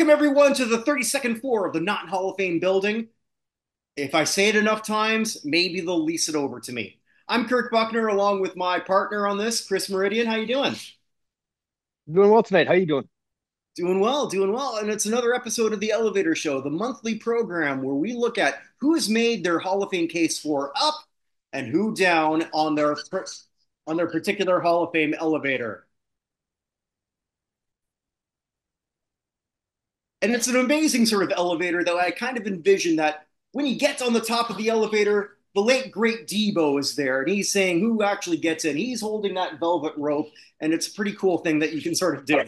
Welcome, everyone, to the 32nd floor of the Not Hall of Fame building. If I say it enough times, maybe they'll lease it over to me. I'm Kirk Buchner, along with my partner on this, Chris Mouradian. How you doing? Doing well tonight. How you doing? Doing well, doing well. And it's another episode of The Elevator Show, the monthly program where we look at who has made their Hall of Fame case for up and who down on their particular Hall of Fame elevator. And it's an amazing sort of elevator that I kind of envision that when he gets on the top of the elevator, the late great Debo is there and he's saying who actually gets in. He's holding that velvet rope, and it's a pretty cool thing that you can sort of do.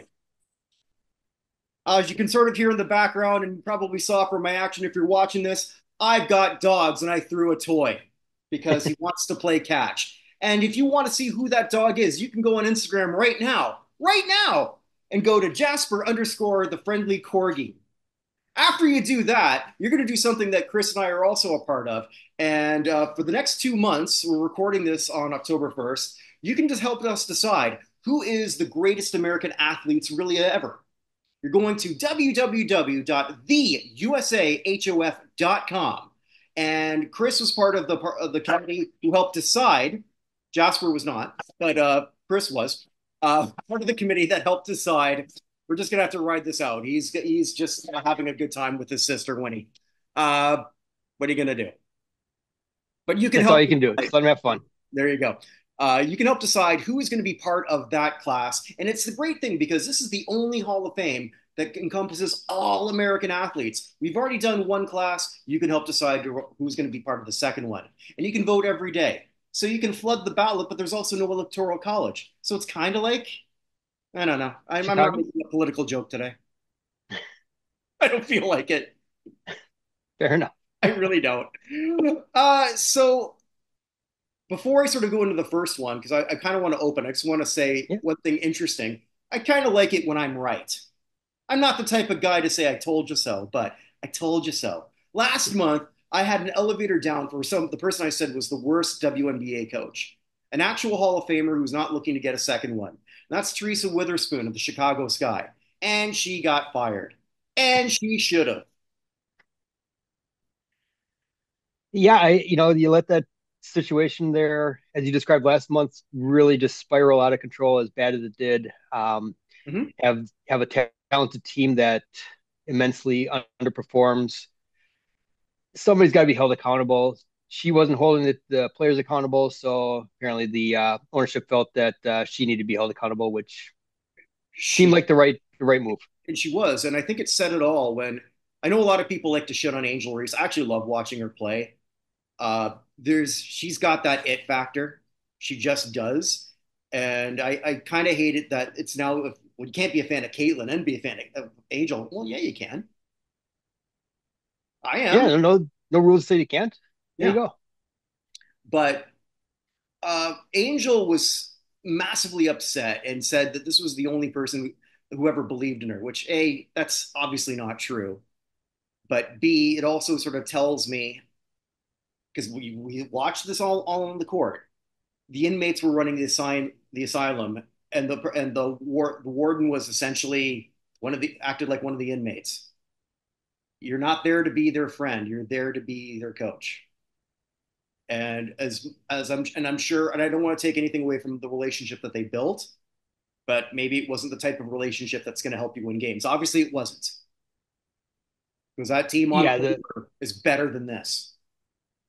As you can sort of hear in the background, and you probably saw from my action if you're watching this, I've got dogs and I threw a toy because he wants to play catch. And if you want to see who that dog is, you can go on Instagram right now, and go to Jasper underscore the friendly corgi. After you do that, you're going to do something that Chris and I are also a part of. And for the next 2 months, we're recording this on October 1st. You can just help us decide who is the greatest American athletes really ever. You're going to www.theusahof.com. And Chris was part of the committee who helped decide. Jasper was not, but Chris was part of the committee that helped decide. We're just gonna have to ride this out. He's just having a good time with his sister Winnie. What are you gonna do? But you can That's all help. you can do. Just let them have fun. There you go. You can help decide who is going to be part of that class. And it's the great thing because this is the only Hall of Fame that encompasses all American athletes. We've already done one class. You can help decide who's going to be part of the second one. And you can vote every day. So you can flood the ballot, but there's also no electoral college. So it's kind of like, I don't know. I'm not Chicago? making a political joke today. I don't feel like it. Fair enough. I really don't. So before I sort of go into the first one, because I kind of want to open, I just want to say Yeah. one thing interesting. I kind of like it when I'm right. I'm not the type of guy to say I told you so, but I told you so. Last month, I had an elevator down for the person I said was the worst WNBA coach, an actual Hall of Famer who's not looking to get a second one. And that's Teresa Witherspoon of the Chicago Sky. And she got fired. And she should have. Yeah, you let that situation there, as you described last month, really just spiral out of control as bad as it did. Mhm. Have a talented team that immensely underperforms. Somebody's got to be held accountable. She wasn't holding the players accountable, so apparently the ownership felt that she needed to be held accountable, which seemed She like the right move. and she was, and I think it said it all. When I know a lot of people like to shit on Angel Reese. I actually love watching her play. There's she's got that it factor. She just does, and I kind of hate it that it's now. Well, you can't be a fan of Caitlyn and be a fan of Angel. Well, yeah, you can. I Yeah, am. no rules say you can't. There you Yeah, go. but Angel was massively upset and said that this was the only person who ever believed in her. Which a that's obviously not true. But B, it also sort of tells me because we watched this all on the court. The inmates were running the asylum, and the warden was essentially one of the acted like one of the inmates. You're not there to be their friend. You're there to be their coach. And I'm sure, and I don't want to take anything away from the relationship that they built, but maybe it wasn't the type of relationship that's going to help you win games. Obviously, it wasn't because that team on Yeah, the paper is better than this.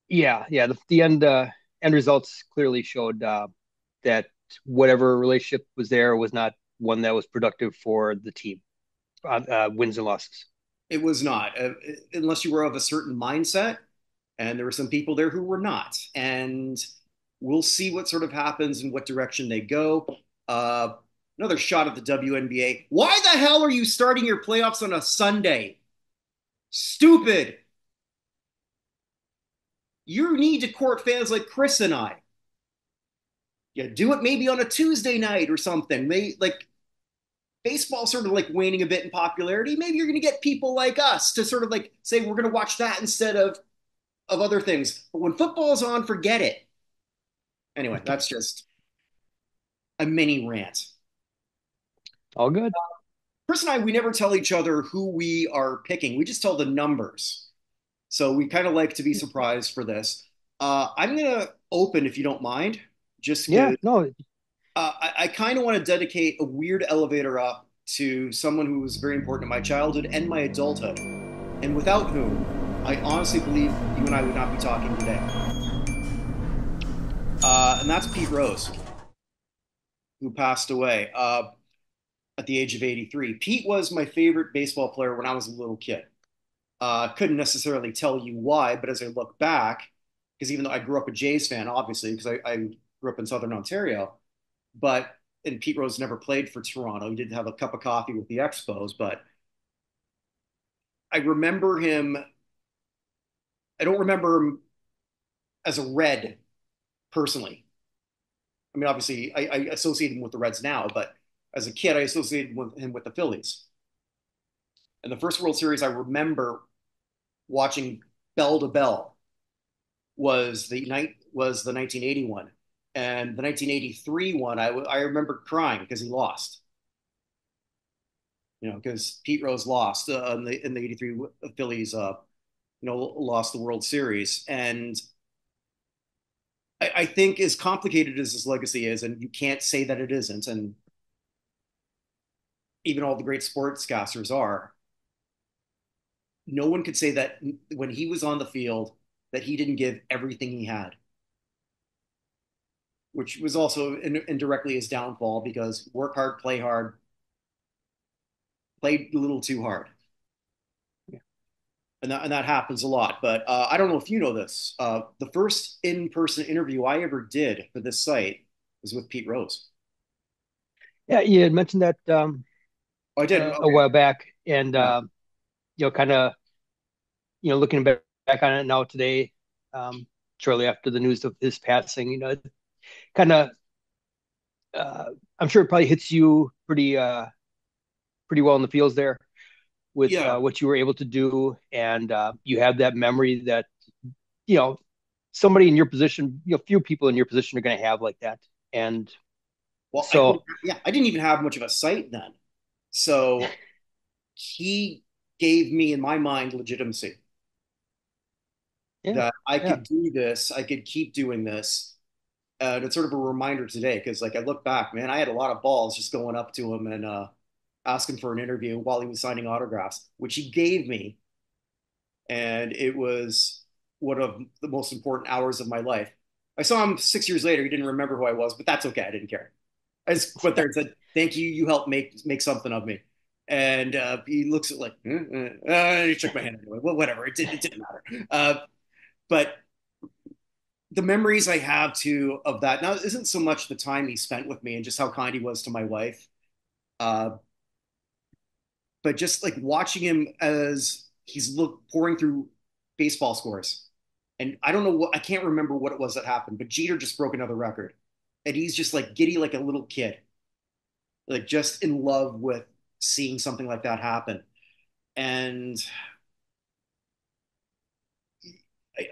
yeah, the end results clearly showed that whatever relationship was there was not one that was productive for the team. Wins and losses. It was not, unless you were of a certain mindset. And there were some people there who were not. And we'll see what sort of happens and what direction they go. Uh, Another shot at the WNBA. Why the hell are you starting your playoffs on a Sunday? Stupid. You need to court fans like Chris and I. You do it maybe on a Tuesday night or something. Like baseball sort of like waning a bit in popularity. Maybe you're going to get people like us to sort of like say we're going to watch that instead of other things. But when football's on, forget it. Anyway, that's just a mini rant. All good. Chris and I, we never tell each other who we are picking. We just tell the numbers. So we kind of like to be surprised for this. I'm gonna open if you don't mind, just Yeah, because no, I kind of want to dedicate a weird elevator up to someone who was very important in my childhood and my adulthood, and without whom I honestly believe you and I would not be talking today. And that's Pete Rose, who passed away at the age of 83. Pete was my favorite baseball player when I was a little kid. Couldn't necessarily tell you why, but as I look back, because even though I grew up a Jays fan, obviously, because I grew up in Southern Ontario, but and Pete Rose never played for Toronto. He did have a cup of coffee with the Expos, but I remember him. I don't remember him as a Red personally. I mean, obviously, I associate him with the Reds now, but as a kid, I associated with him with the Phillies. And the first World Series I remember watching bell to bell was the 1981, and the 1983 one. I remember crying because he lost. Because Pete Rose lost in the '83 Phillies. Lost the World Series, and I think as complicated as his legacy is, and you can't say that it isn't, and even all the great sportscasters are, no one could say that when he was on the field that he didn't give everything he had, which was also indirectly his downfall because work hard, play hard, played a little too hard. And that happens a lot. But I don't know if you know this. The first in-person interview I ever did for this site was with Pete Rose. yeah, you had mentioned that Oh, I did. a Okay. while back, and Yeah. kind of looking back on it now today, shortly after the news of his passing, kind of uh, I'm sure it probably hits you pretty well in the feels there with Yeah. what you were able to do, and you have that memory that you know somebody in your position, few people in your position are going to have like that, and Well, so I didn't even have much of a site then. So he gave me, in my mind, legitimacy yeah, that I yeah, could do this, I could keep doing this. And it's sort of a reminder today because, like, I look back, man, I had a lot of balls just going up to him and asking for an interview while he was signing autographs, which he gave me, and it was one of the most important hours of my life. I saw him 6 years later. He didn't remember who I was, but that's okay. I didn't care. I just went there and said, "Thank you. You helped make something of me." And he looks at like, he shook my hand anyway. Well, whatever. It didn't matter. But the memories I have too of that now isn't so much the time he spent with me and just how kind he was to my wife, uh, but just like watching him as he's pouring through baseball scores. And I don't know what I can't remember what it was that happened, but Jeter just broke another record, and he's just like giddy like a little kid, like just in love with seeing something like that happen. And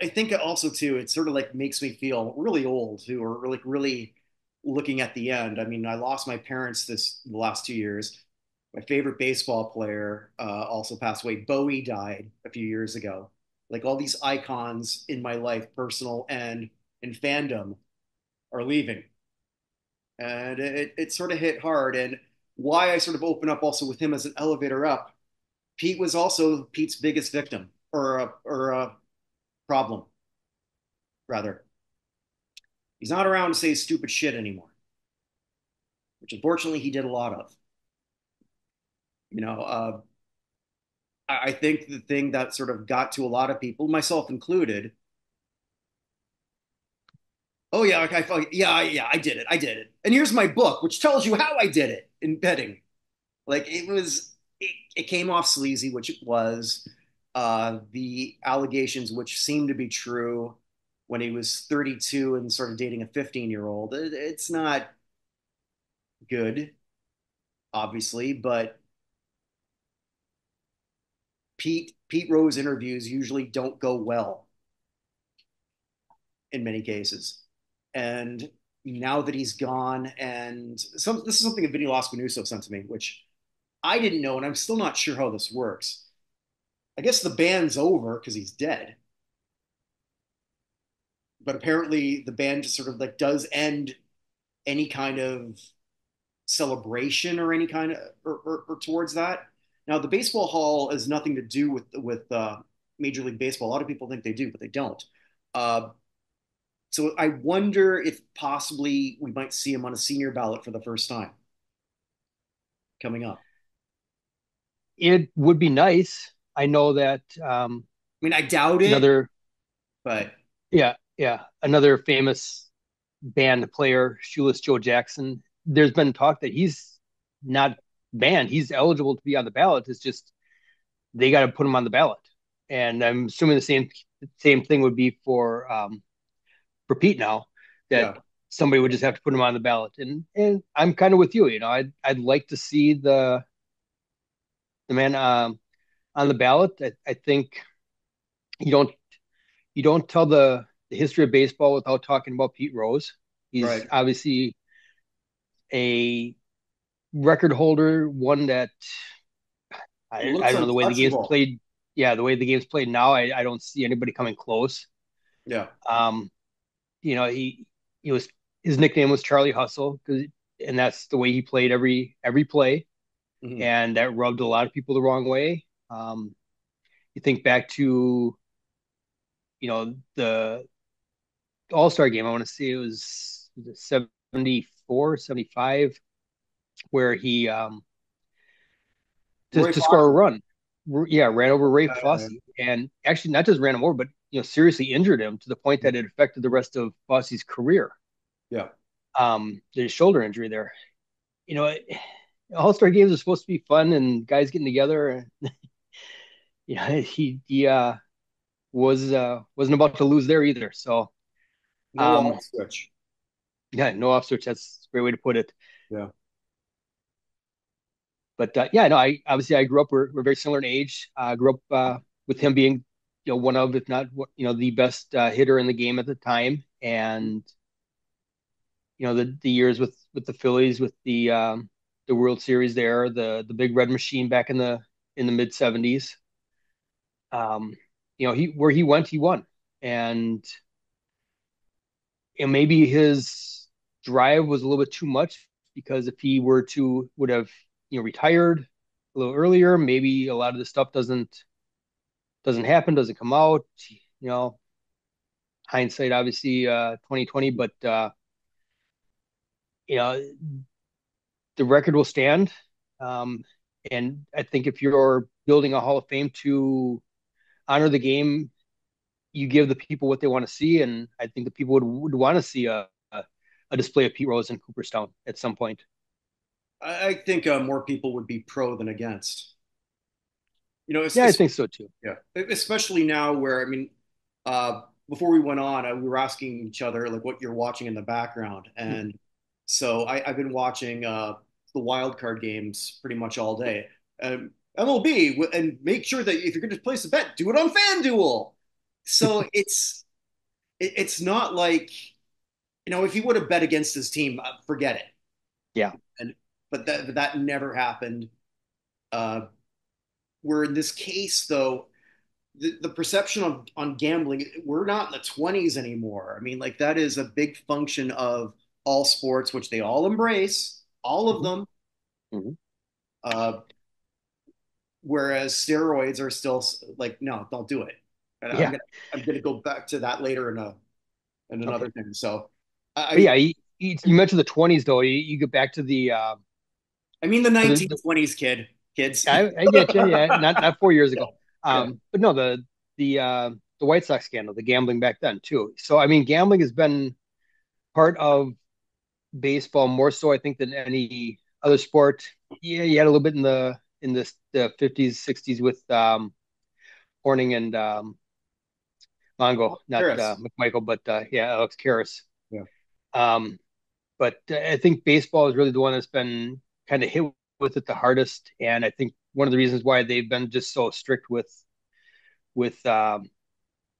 I think also too, it sort of like makes me feel really old too, or like really looking at the end. I mean, I lost my parents the last 2 years. My favorite baseball player also passed away. Bowie died a few years ago. Like all these icons in my life, personal and in fandom, are leaving, and it sort of hit hard. And why I sort of open up also with him as an elevator up. Pete was also Pete's biggest victim or a problem rather. He's not around to say stupid shit anymore, which unfortunately he did a lot of. You know, I think the thing that sort of got to a lot of people, myself included, oh yeah, yeah, I did it, and here's my book, which tells you how I did it in betting. Like it came off sleazy, which it was. The allegations, which seemed to be true, when he was 32 and sort of dating a 15-year-old, it's not good, obviously, but Pete Rose interviews usually don't go well in many cases. And now that he's gone, and this is something that Vinny Lospanuso sent to me, which I didn't know, and I'm still not sure how this works. I guess the band's over because he's dead, but apparently the band just sort of like does end any kind of celebration or any kind of or towards that. Now, the baseball hall has nothing to do with Major League Baseball. A lot of people think they do, but they don't. Uh, so I wonder if possibly we might see him on a senior ballot for the first time coming up. It would be nice. I know that I mean, I doubt it, another, but another famous band player, Shoeless Joe Jackson. There's been talk that he's not banned. He's eligible to be on the ballot. It's just they got to put him on the ballot. And I'm assuming the same thing would be for Pete now, that yeah, somebody would just have to put him on the ballot. And I'm kind of with you. I'd like to see the man on the ballot. I think you don't you don't tell the history of baseball without talking about Pete Rose. He's right. obviously a record holder, one that He I looks don't know the way the game's untouchable. played. Yeah, the way the game's played now, I don't see anybody coming close. Yeah. Um, he was his nickname was Charlie Hustle, and that's the way he played every play, Hmm. and that rubbed a lot of people the wrong way. You think back to the All-Star game. I want to say was it 74, 75, where he Roy to score a Foster. run. Yeah, ran over Ray Uh, Fosse, and actually not just ran him over, but seriously injured him to the point that it affected the rest of Fosse's career. yeah. His shoulder injury there. You know, All-Star games are supposed to be fun and guys getting together. He wasn't about to lose there either. So No um, off switch. yeah, no off switch. That's a great way to put it. Yeah. But yeah, no, I grew up. We're very similar in age. I grew up with him being one of, if not the best hitter in the game at the time, and the years with the Phillies, with the World Series there, the Big Red Machine back in the mid '70s. He where he went, he won, and maybe his drive was a little bit too much, because if he would have retired a little earlier, maybe a lot of this stuff doesn't happen, doesn't come out. You know, hindsight obviously 2020, but you know the record will stand. Um, and I think if you're building a Hall of Fame to honor the game, you give the people what they want to see, and I think the people would want to see a display of Pete Rose in Cooperstown at some point. I think more people would be pro than against. You know, Yeah, I think so too. yeah, especially now where I mean, uh, before we went on, we were asking each other like what you're watching in the background, and so I've been watching the wild card games pretty much all day. MLB, and make sure that if you're going to place a bet, do it on FanDuel. So it's not like if he would have bet against his team, forget it. Yeah, And but that never happened. Uh, where in this case, though, the perception on gambling, we're not in the 20s anymore. I mean, like that is a big function of all sports, which they all embrace, all of hmm them. hmm Uh, whereas steroids are still like, no, don't do it. And I'm yeah, gonna I'm gonna go back to that later in another okay. thing. So But I yeah, you mentioned the '20s though. You get back to I mean the the 1920s, kids. I get you. Yeah, not 4 years Yeah, ago. yeah. But no, the White Sox scandal, the gambling back then too. So I mean, gambling has been part of baseball more so, I think, than any other sport. Yeah, you had a little bit in the '50s, '60s with Horning and Mongo, not Harris. McMichael, but yeah, Alex Karras. Yeah. Um, but I think baseball is really the one that's been kind of hit with it the hardest, and I think one of the reasons why they've been just so strict with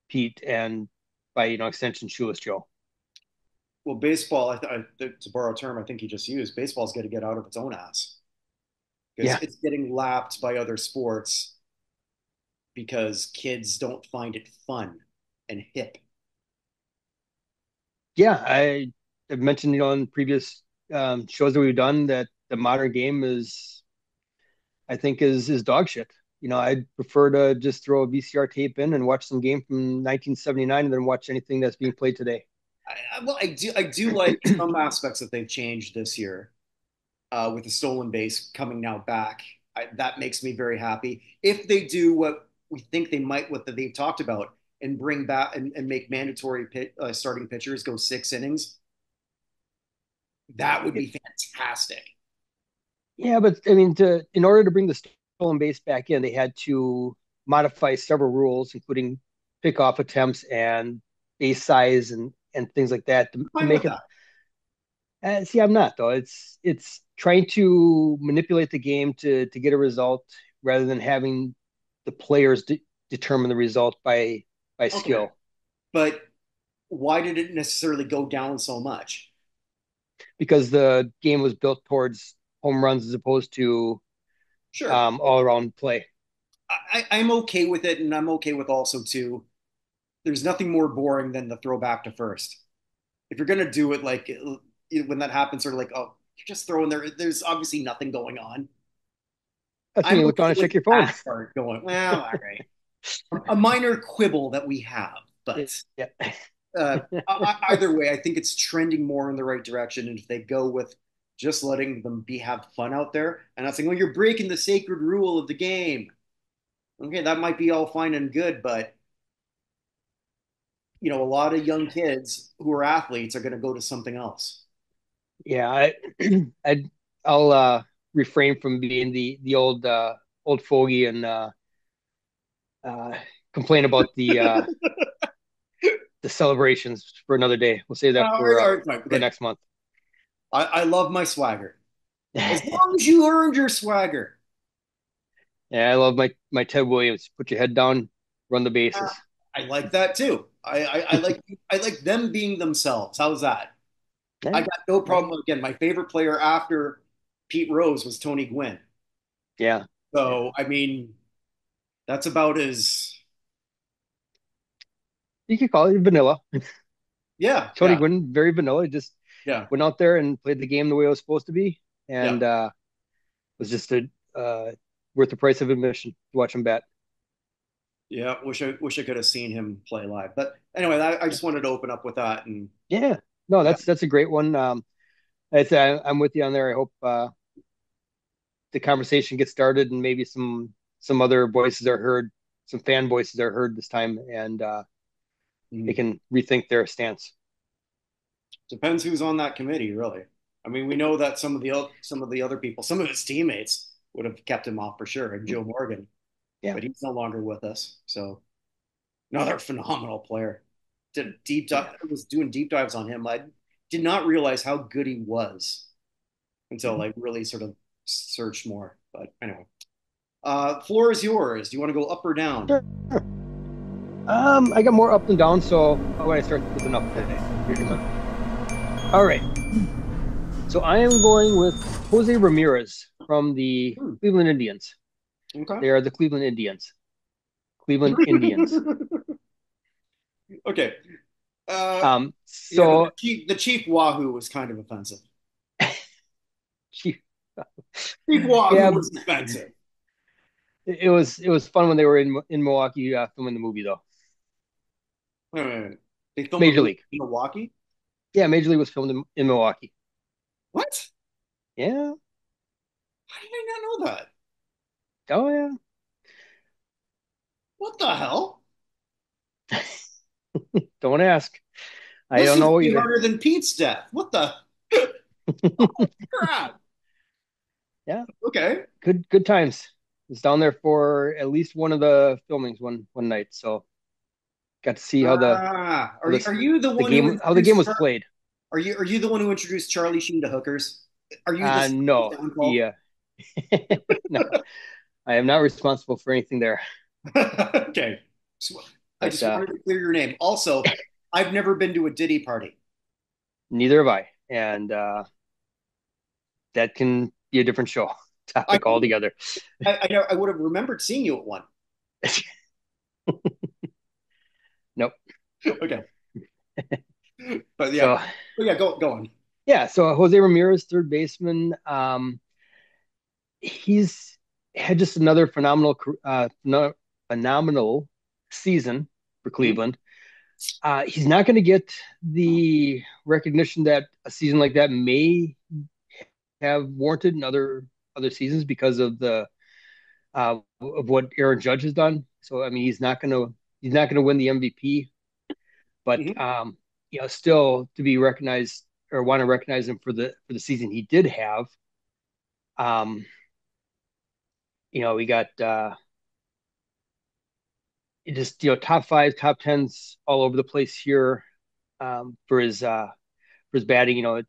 Pete, and by extension Shoeless Joe. Well, baseball, to borrow a term I think you just used, baseball's got to get out of its own ass. because Yeah. it's getting lapped by other sports because kids don't find it fun and hip. Yeah. I've mentioned, in previous shows that we've done that the modern game I think, is dog shit. I'd prefer to just throw a VCR tape in and watch some game from 1979 than watch anything that's being played today. Well, I do like some aspects that they've changed this year with the stolen base coming now back. That makes me very happy. If they do what we think they might, what they've talked about, and bring back and make mandatory starting pitchers go 6 innings, that would be fantastic. Yeah, but I mean, in order to bring the stolen base back in, they had to modify several rules, including pickoff attempts and base size and things like that I'm to fine with make it. that. See, I'm not though. It's trying to manipulate the game to get a result rather than having the players determine the result by Okay, skill. but why did it necessarily go down so much? Because the game was built towards home runs as opposed to Sure, all around play. I'm okay with it, and I'm okay with also too. There's nothing more boring than the throwback to first. If you're gonna do it, like when that happens, sort of like, oh, you're just throwing there. There's obviously nothing going on. That's when I'm you look down okay and with check your phone. that part going. Well, all right, a minor quibble that we have, but Yeah. either way, I think it's trending more in the right direction. And if they go with just letting them have fun out there and not saying, well, you're breaking the sacred rule of the game. Okay, that might be all fine and good, but a lot of young kids who are athletes are going to go to something else. Yeah, I I'll refrain from being the old fogey and uh, complain about the celebrations for another day. We'll save that All right, all right, fine. for Okay. next month. I love my swagger. As Yeah, long as you earned your swagger. I love my Ted Williams. Put your head down, run the Uh, bases. I like that too. I like them being themselves. How's that? I Yeah, got no yeah, problem. Again, my favorite player after Pete Rose was Tony Gwynn. yeah. So I mean, that's about as You could call it vanilla. yeah, Tony yeah, Gwynn, very vanilla. Just yeah, went out there and played the game the way it was supposed to be, yeah, and was just uh, worth the price of admission to watch him bat. yeah. Wish I could have seen him play live. But anyway, I just wanted to open up with that and Yeah, no, yeah. that's a great one. I'm with you on there. I hope the conversation gets started and maybe some other voices are heard, some fan voices are heard this time, and they Mm. can rethink their stance. Depends who's on that committee, really. I mean, we know that some of the other people, some of his teammates would have kept him off for sure, and Joe Morgan, Yeah. but he's no longer with us. So another phenomenal player. Did a deep dive. Yeah. I was doing deep dives on him. I did not realize how good he was until Mhm. I really sort of searched more. But anyway, floor is yours. Do you want to go up or down? Sure. I got more up than down, so how about I start with an up today? All right. So I am going with Jose Ramirez from the Hmm, Cleveland Indians. okay. They are the Cleveland Indians. Cleveland Indians. Okay. Uh, yeah, but the So chief Wahoo was kind of offensive. she, Chief Wahoo yeah, was offensive. it was fun when they were in Milwaukee filming the movie though. Wait a minute. They filmed the Major movie League. in Milwaukee? Yeah, Major League was filmed in Milwaukee. What? Yeah. How did I not know that? Oh yeah. What the hell? Don't ask. I This don't is know way either. harder than Pete's death. What the crap? Yeah. Okay. Good times. Was down there for at least one of the filmings one night, so got to see Are how you this are you the the one who game how the game introduced was played. are you the one who introduced Charlie Sheen to hookers? Are you the No, he downfall? no, I am not responsible for anything there. Okay. So, I But just wanted to clear your name. Also, I've never been to a Diddy party. neither have I, and that can be a different show. I topic altogether. I would have remembered seeing you at one. Nope. Okay, but yeah, So go on. yeah, so Jose Ramirez, third baseman. He's had just another phenomenal season for Mhm, Cleveland. He's not going to get the recognition that a season like that may have warranted in other seasons because of the of what Aaron Judge has done. So I mean, he's not going to win the MVP, but mhm. still to be recognized or want to recognize him for the season he did have. Um, we got just top five, top tens all over the place here for his batting.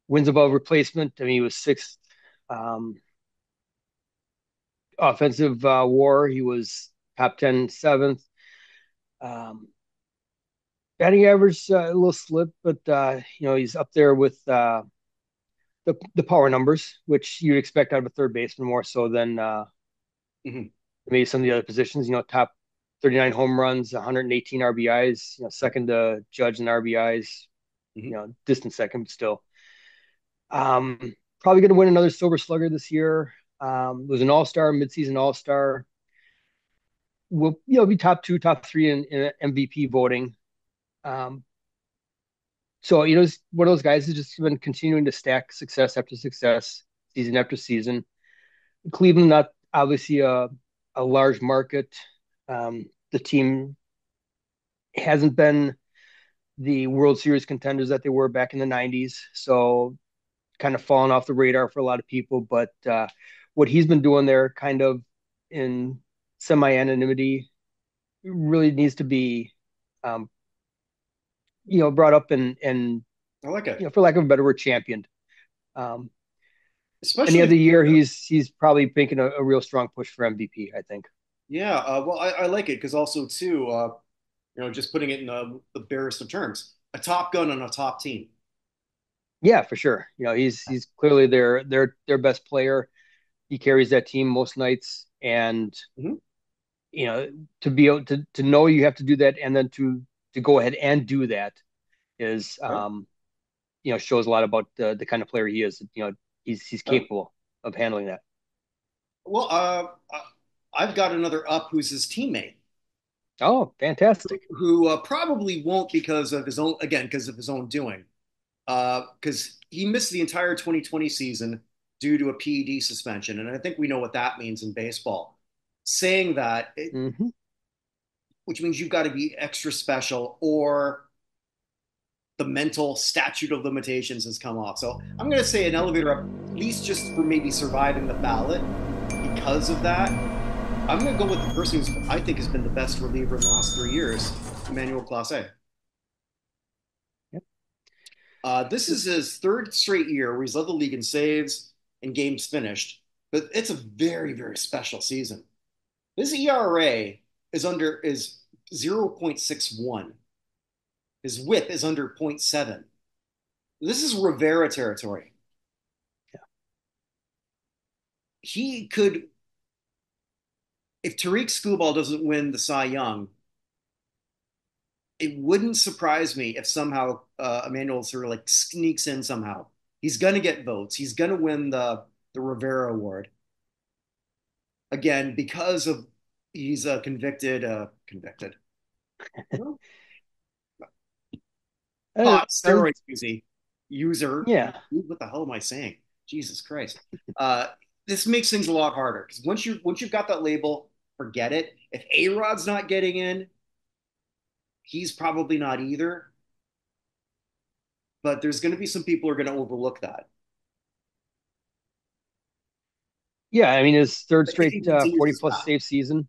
Wins above replacement. I mean, he was sixth. Um, Offensive WAR, he was top 10, seventh. Um, Batting average a little slip, but he's up there with the power numbers, which you'd expect out of a third baseman more so than Mhm, maybe some of the other positions. Top 39 home runs, 118 RBIs. Second to Judge in RBIs. mhm. Distant second, but still. Probably going to win another Silver Slugger this year. Was an All-Star, midseason All-Star. Will be top two, top three in MVP voting. Um, so he's one of those guys who's just been continuing to stack success after success, season after season. Cleveland, not obviously a large market. The team hasn't been the World Series contenders that they were back in the 90s. So kind of fallen off the radar for a lot of people. But what he's been doing there kind of in semi-anonymity really needs to be, um, brought up and I like it, for lack of a better word, championed. Um, any especially other year, he's probably making a real strong push for MVP, I think. yeah. Well, I like it because also too, just putting it in the barest of terms, a top gun on a top team. Yeah, for sure. He's clearly their best player. He carries that team most nights, and Mhm. you know to be able to know you have to do that, and then to go ahead and do that is Right. shows a lot about the kind of player he is. He's Right. capable of handling that. Well, I've got another up who's his teammate, Oh, fantastic. who probably won't because of his own, again, because of his own doing. Because he missed the entire 2020 season due to a PED suspension, and I think we know what that means in baseball. Saying that, Hmm. which means you've got to be extra special, or the mental statute of limitations has come off. So I'm going to say an elevator up, at least just for maybe surviving the ballot because of that. I'm going to go with the person who I think has been the best reliever in the last 3 years, Emmanuel Clase. Yep. This is his third straight year where he's led the league in saves and games finished, but it's a very, very special season. His ERA is 0.61. His WHIP is under zero point 0.7. This is Rivera territory. He could, if Tariq Skubal doesn't win the Cy Young, it wouldn't surprise me if somehow Emmanuel sort of like sneaks in somehow. He's going to get votes. He's going to win the Rivera Award again because of he's a convicted pot That steroid user. yeah. What the hell am I saying? Jesus Christ! Uh, this makes things a lot harder because once you've got that label, forget it. If A Rod's not getting in, he's probably not either. But there's going to be some people who are going to overlook that Yeah, I mean his third if he straight continues 40 this plus path. save season,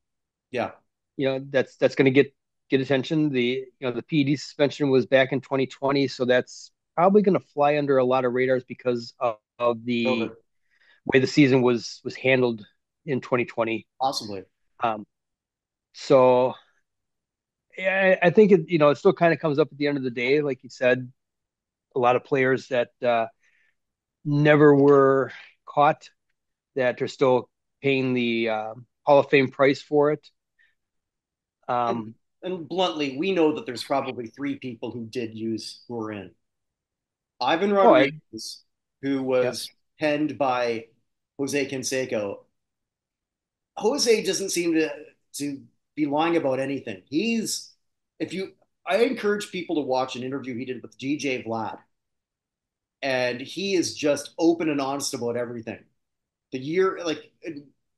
Yeah. that's going to get attention. The PED suspension was back in 2020, so that's probably going to fly under a lot of radars because of the Over. way the season was handled in 2020. Possibly. Um, so yeah, I think it still kind of comes up at the end of the day, like you said, a lot of players that never were caught that are still paying the Hall of Fame price for it. And, Um, and bluntly, we know that there's probably three people who were in. Ivan oh, I, Rodriguez, who yeah, was penned by Jose Canseco. Jose doesn't seem to be lying about anything. He's if you I encourage people to watch an interview he did with DJ Vlad, and he is just open and honest about everything. The year, like,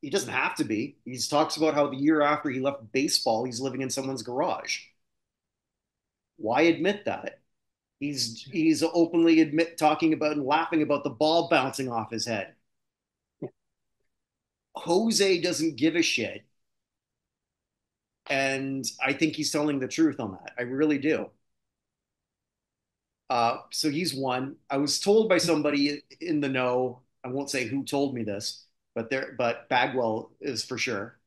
he doesn't have to be. He talks about how the year after he left baseball, he's living in someone's garage. Why admit that? He's openly admit talking about and laughing about the ball bouncing off his head. Jose doesn't give a shit, and I think he's telling the truth on that. I really do. So he's one. I was told by somebody in the know. I won't say who told me this, but Bagwell is for sure.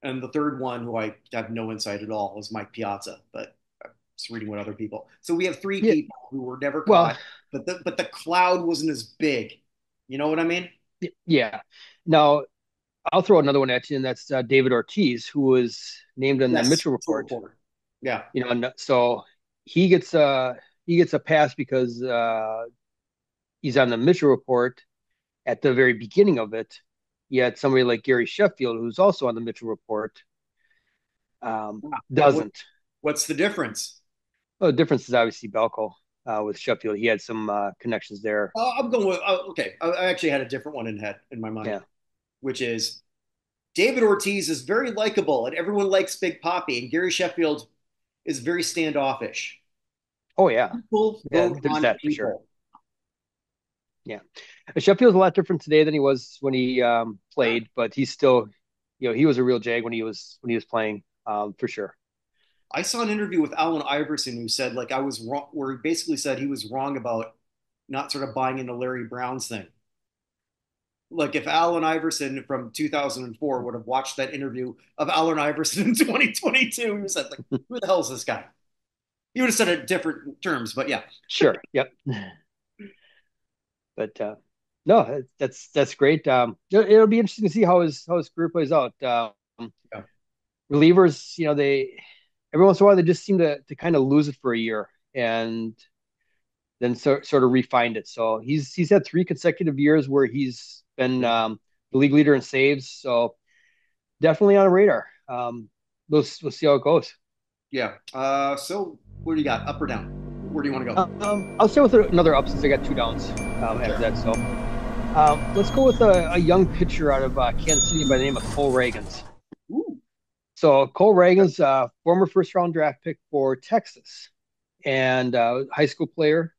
And the third one, who I have no insight at all, is Mike Piazza. But I'm just reading what other people. So we have three yeah. people who were never Well, caught, but the cloud wasn't as big. You know what I mean? yeah. Now I'll throw another one at you, and that's David Ortiz, who was named in the Yes, Mitchell Mitchell report. Reporter. Yeah, And so he gets he gets a pass because he's on the Mitchell report at the very beginning of it. Yet somebody like Gary Sheffield, who's also on the Mitchell report, what doesn't. what's the difference? Well, the difference is obviously Belko with Sheffield. He had some connections there. I'm going with okay. I actually had a different one in my mind, Yeah. which is David Ortiz is very likable and everyone likes Big Poppy, and Gary Sheffield is very standoffish. Oh yeah. People Yeah. vote There's on that for sure. people. Yeah. Sheffield's a lot different today than he was when he played, but he's still, he was a real jag when he was playing, for sure. I saw an interview with Allen Iverson who said like I was wrong, where he basically said he was wrong about not sort of buying into Larry Brown's thing. Like if Allen Iverson from 2004 would have watched that interview of Allen Iverson in 2022, he would have said like, "Who the hell is this guy?" He would have said it in different terms, but yeah, Sure. Yep. But no, that's great. It'll be interesting to see how his career plays out. yeah. Relievers, they every once in a while they just seem to kind of lose it for a year and then sort of refined it. So he's had three consecutive years where he's been the league leader in saves. So definitely on a radar. We'll see how it goes. Yeah. So what do you got? Up or down? Where do you want to go? I'll stay with another up since I got two downs after Sure. that. So let's go with a young pitcher out of Kansas City by the name of Cole Reagans. Ooh. So Cole Reagans, former first round draft pick for Texas and high school player,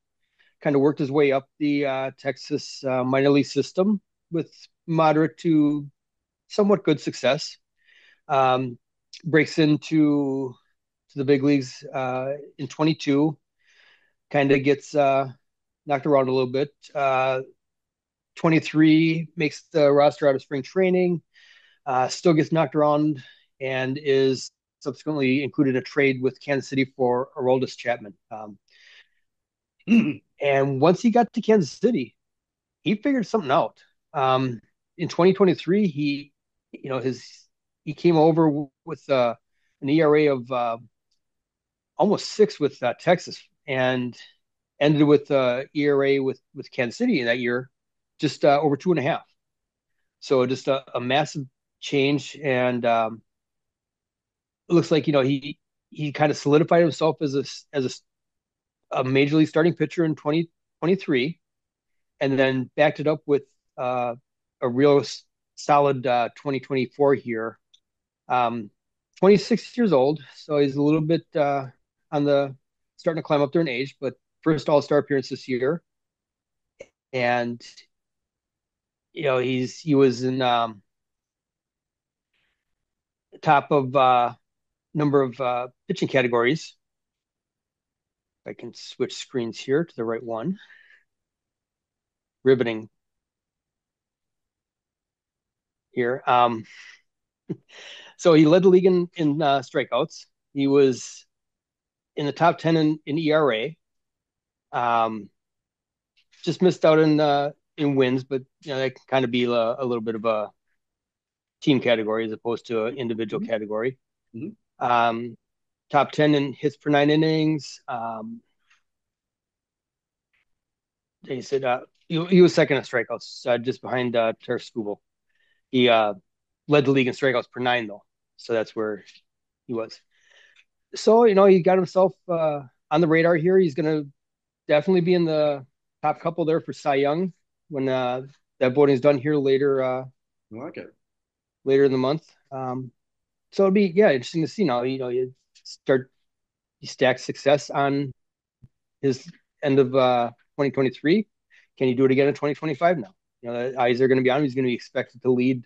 kind of worked his way up the Texas minor league system with moderate to somewhat good success. Um, Breaks into to the big leagues in 22, kind of gets knocked around a little bit. 23 makes the roster out of spring training, still gets knocked around, and is subsequently included a trade with Kansas City for Aroldis Chapman. And once he got to Kansas City, he figured something out. In 2023, his he came over with an ERA of almost 6 with Texas, and ended with ERA with Kansas City in that year, just over 2.5. So just a massive change, and it looks like he kind of solidified himself as a major league starting pitcher in 2023, and then backed it up with a real solid 2024 here. 26 years old, so he's a little bit on the starting to climb up there in age, but first All Star appearance this year, and he was in top of number of pitching categories. If I can switch screens here to the right one. Riveting here. So he led the league in strikeouts. He was in the top 10 in ERA. Just missed out in in wins, but that can kind of be a little bit of a team category as opposed to an individual Mhm. category. Mhm. Um, Top 10 in hits per 9 innings. He said he was second in strikeouts, just behind Turf Skubal. He led the league in strikeouts per nine, though. So that's where he was. So, he got himself on the radar here. He's going to definitely be in the top couple there for Cy Young when that voting is done here I like it. later in the month. So it'll be, yeah, interesting to see now. Start you stack success on his end of 2023. Can he do it again in 2025 now? The eyes are going to be on him. He's going to be expected to lead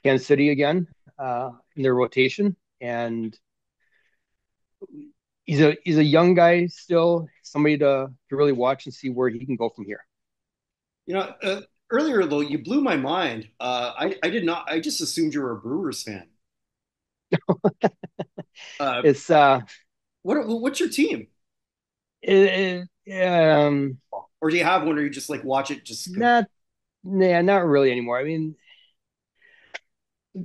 Kansas City again in their rotation. And he's a young guy still, somebody to really watch and see where he can go from here. You know, earlier though, you blew my mind. I did not. I just assumed you were a Brewers fan. Uh, It's what's your team? it, Or do you have one, or you just like watch it just because? not yeah, not really anymore. I mean, I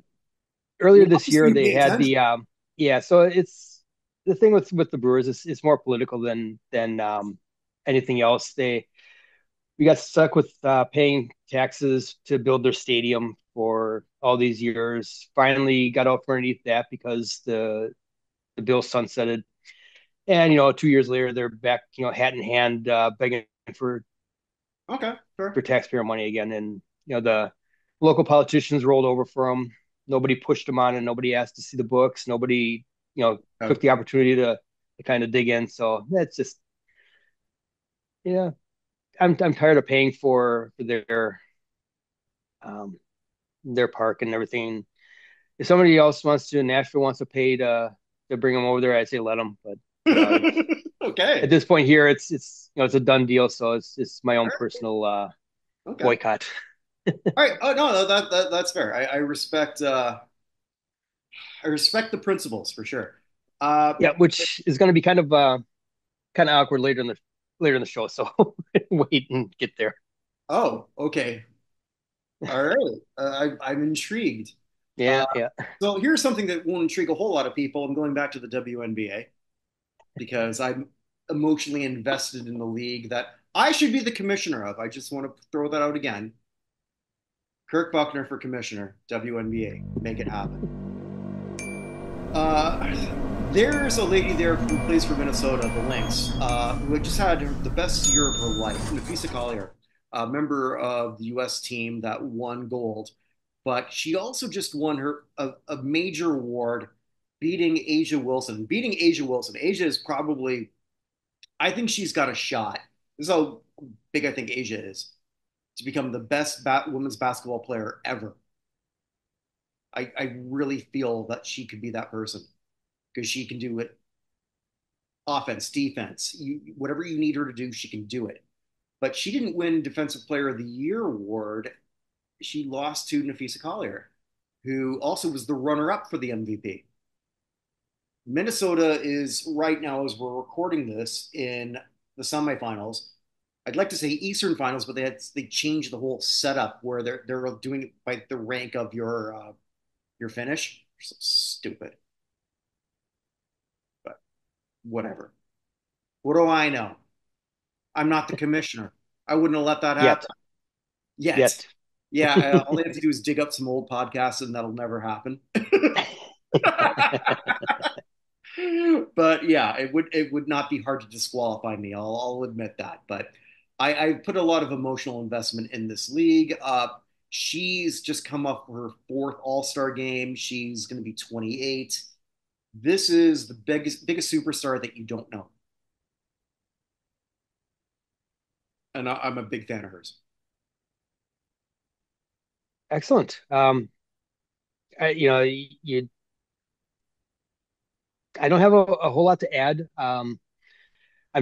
earlier mean, this obviously year you they pay had attention. the yeah. So it's the thing with the Brewers is it's more political than anything else. We got stuck with paying taxes to build their stadium for all these years. Finally got out from underneath that because the bill sunsetted, and 2 years later they're back, hat in hand, begging for Okay, for sure. taxpayer money again. And the local politicians rolled over for them. Nobody pushed them on, and nobody asked to see the books. Nobody took the opportunity to kind of dig in. So that's just, yeah. I'm tired of paying for um, their park and everything. If somebody else wants to, Nashville wants to pay to bring them over there, I'd say let them. But at Okay. this point here, it's a done deal. So it's my own All right. personal Okay. boycott. All right. Oh no, that's fair. I respect the principles for sure. Uh, Yeah, which is going to be kind of awkward later in the show. So wait and get there. oh, okay. All right. I'm intrigued. Uh, Yeah, yeah. so here's something that won't intrigue a whole lot of people. I'm going back to the WNBA because I'm emotionally invested in the league that I should be the commissioner of. I just want to throw that out again. Kirk Buchner for commissioner, WNBA. Make it happen. Uh, there's a lady there who plays for Minnesota, the Lynx, who just had the best year of her life. Nafisa Collier, a member of the U.S. team that won gold, but she also just won a major award, beating Asia Wilson. Beating Asia Wilson. Asia is probably, I think she's got a shot. This is how big I think Asia is to become the best women's basketball player ever. I really feel that she could be that person because she can do it offense, defense, whatever you need her to do, she can do it. But she didn't win Defensive Player of the Year award. She lost to Nafisa Collier, who also was the runner-up for the MVP. Minnesota is right now, as we're recording this, in the semifinals. I'd like to say Eastern Finals, but they changed the whole setup where they're doing it by the rank of your finish. So stupid, but whatever. What do I know? I'm not the commissioner. I wouldn't have let that happen Yet, yet. yet. Yeah, all they have to do is dig up some old podcasts, and that'll never happen. But yeah, it would not be hard to disqualify me. I'll admit that. But I put a lot of emotional investment in this league. She's just come up for her fourth All Star game. She's going to be 28. This is the biggest superstar that you don't know, and I'm a big fan of hers. Excellent. I don't have a whole lot to add. I'm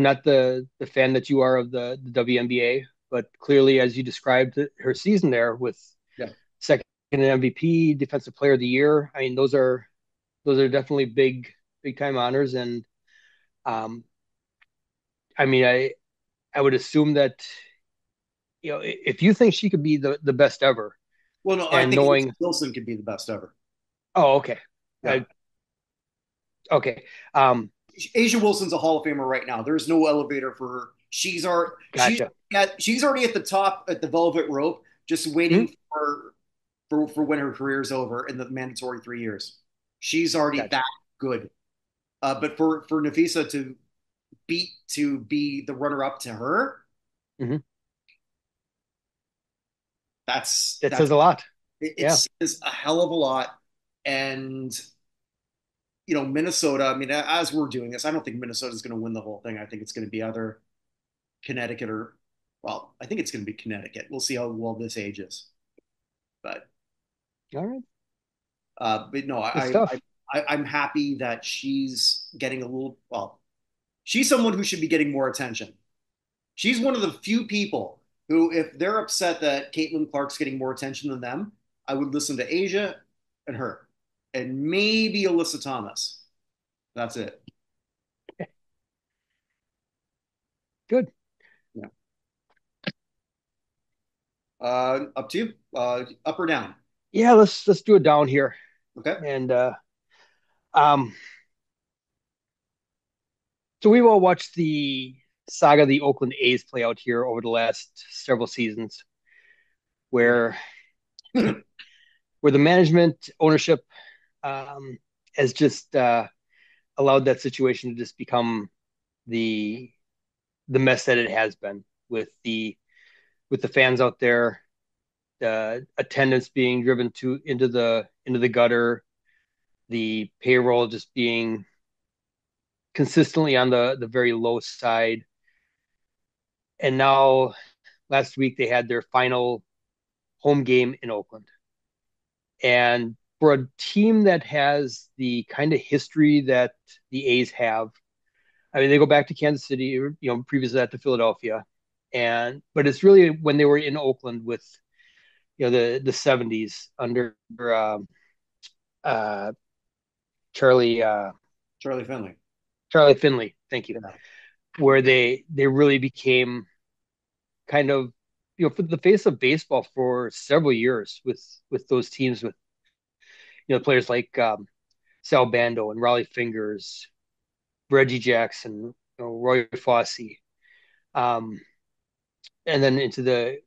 not the fan that you are of the WNBA, but clearly, as you described her season there with Yeah. second in MVP, Defensive Player of the Year. I mean, those are definitely big time honors, and um, I mean, I would assume that if you think she could be the best ever, Well, no, I and think Asa knowing, Wilson could be the best ever. oh, okay, Yeah. okay, um, Asia Wilson's a Hall of Famer right now. There's no elevator for her. gotcha. She's already at the top at the velvet rope, just Mhm. waiting for when her career's over in the mandatory 3 years. She's already Gotcha. that good. But for Nafisa to be the runner up to her, Hmm. That that's says a lot. it Yeah. says a hell of a lot. And Minnesota. I mean, as we're doing this, I don't think Minnesota's going to win the whole thing. I think it's going to be either Connecticut or, well, I think it's going to be Connecticut. We'll see how well this ages. But All right. but no, Good stuff. I'm happy that she's getting a little. Well, she's someone who should be getting more attention. She's one of the few people who, if they're upset that Caitlin Clark's getting more attention than them, I would listen to Asia and her, and maybe Alyssa Thomas. That's it. Good. Yeah. Up to you. Up or down? Yeah, let's do it down here. Okay. And um, so we've all watched the saga of the Oakland A's play out here over the last several seasons, Yeah. where where the management ownership um, has just allowed that situation to just become the the mess that it has been with the fans out there, the attendance being driven to into the gutter, the payroll just being consistently on the very low side. And now last week they had their final home game in Oakland. And for a team that has the kind of history that the A's have, I mean, they go back to Kansas City, previous to that to Philadelphia, and but it's really when they were in Oakland with the '70s under uh, Charlie Charlie Finley. Charlie Finley, thank you, Yeah. where they really became kind of for the face of baseball for several years with those teams with players like Sal Bando and Raleigh Fingers, Reggie Jackson, Roy Fossey, um, and then into the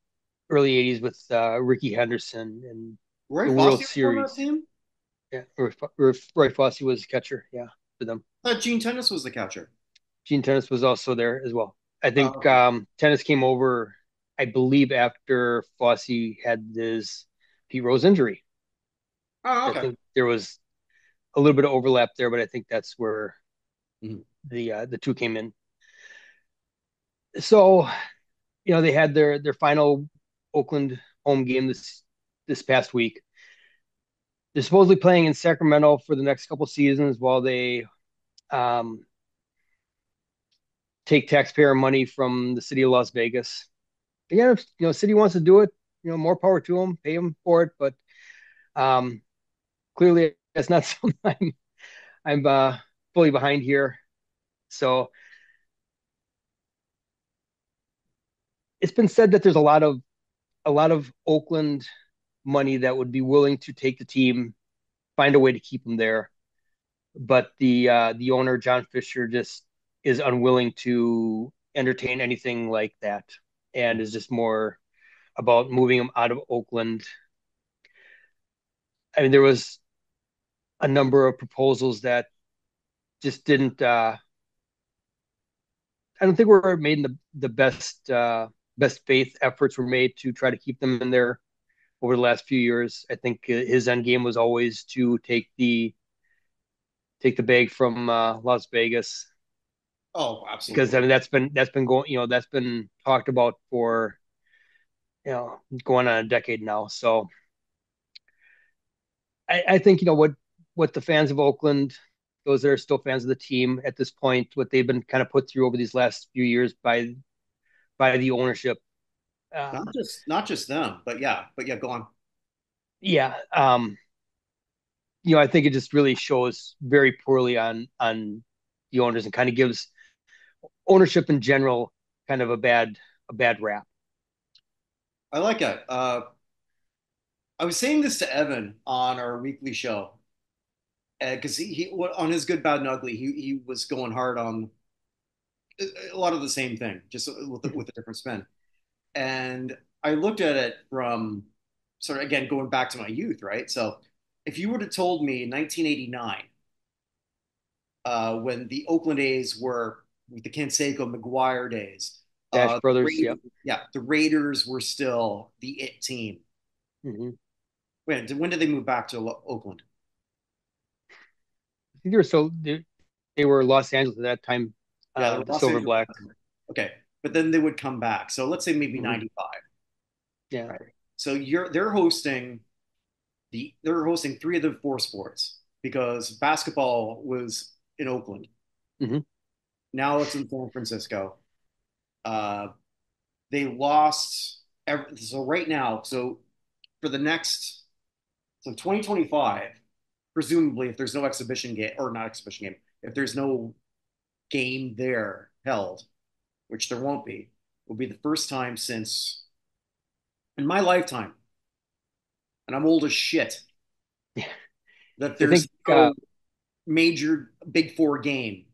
early '80s with Ricky Henderson and Roy the World Fossey was on that Series. team? Yeah, Roy Fossey was catcher. Yeah, for them. I thought Gene Tennis was the catcher. Gene Tennis was also there as well. I think Okay. Tennis came over, I believe, after Fossey had his Pete Rose injury. Oh, I okay. think there was a little bit of overlap there, but I think that's where Mhm. the two came in. So they had their final Oakland home game this past week. They're supposedly playing in Sacramento for the next couple seasons while they um, take taxpayer money from the city of Las Vegas. Again, if city wants to do it, more power to them, pay them for it. But um, clearly, that's not something I'm fully behind here. So it's been said that there's a lot of Oakland money that would be willing to take the team, find a way to keep them there. But the owner John Fisher just is unwilling to entertain anything like that, and is just more about moving them out of Oakland. I mean, there was a number of proposals that just didn't. I don't think we're made in the best faith efforts were made to try to keep them in there over the last few years. I think his end game was always to take the bag from Las Vegas Oh, because absolutely. I mean that's been going that's been talked about for going on a decade now. So I think what the fans of Oakland, those that are still fans of the team at this point, what they've been kind of put through over these last few years by the ownership. Um, Not just them, but yeah, go on. yeah, I think it just really shows very poorly on the owners and kind of gives ownership in general kind of a bad rap. I like it. I was saying this to Evan on our weekly show because on his Good, Bad, and Ugly, he was going hard on a lot of the same thing, just with a different spin. And I looked at it from sort of again going back to my youth, right? So if you would have told me in 1989, when the Oakland A's were with the Canseco McGuire days, Dash Brothers. Yep. yeah, the Raiders were still the it team. Hmm. When did they move back to Oakland? I think they were Los Angeles at that time, Yeah, they were the Los Silver Angeles. Black. Okay, but then they would come back. So let's say maybe Hmm. 95, Yeah. right? So they're hosting three of the four sports because basketball was in Oakland. Hmm. Now it's in San Francisco. Uh, they lost so right now. So for the next so 2025, presumably if there's no exhibition game or not exhibition game, if there's no game there held, which there won't be, will be the first time since in my lifetime, and I'm old as shit, that I there's think no major Big Four game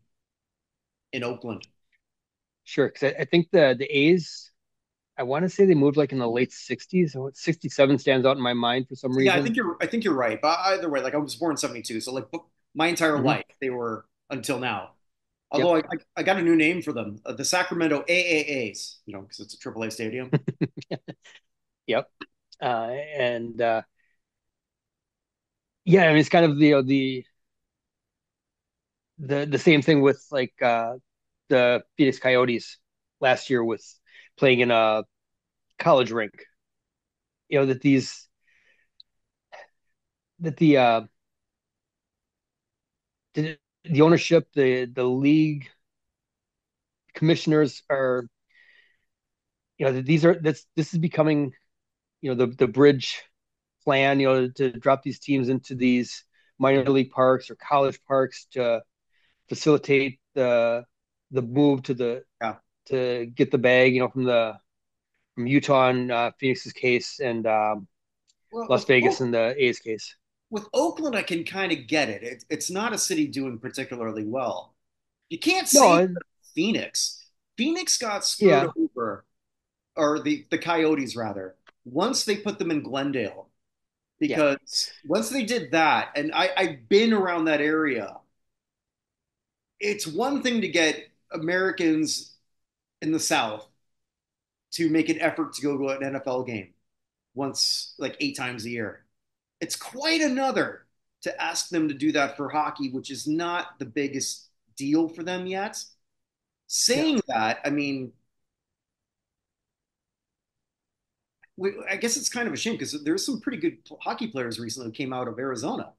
in Oakland. sure, because I think the A's. I want to say they moved like in the late 60s. So 67 stands out in my mind for some Yeah, I reason. think you're right. But either way, like I was born in '72, so like my entire Hmm. life they were until now. Yep. Although I got a new name for them, the Sacramento AAAs, because it's a AAA stadium. Yep. And yeah, I mean it's kind of the same thing with like the Phoenix Coyotes last year with playing in a college rink. You know that these that the ownership, the league commissioners are, that this is becoming, the bridge plan, to drop these teams into these minor league parks or college parks to facilitate the move Yeah. to get the bag, from Utah in Phoenix's case, and Well, Las Vegas in the A's case. with Oakland, I can kind of get it. It's not a city doing particularly well. You can't say No, Phoenix. Phoenix got screwed yeah, over, or the Coyotes rather, once they put them in Glendale. yeah, Because once they did that, and I've been around that area, it's one thing to get Americans in the South to make an effort to go to an NFL game once, like 8 times a year. It's quite another to ask them to do that for hockey, which is not the biggest deal for them yet. yeah. Saying that, I mean, I guess it's kind of a shame because there's some pretty good hockey players recently who came out of Arizona.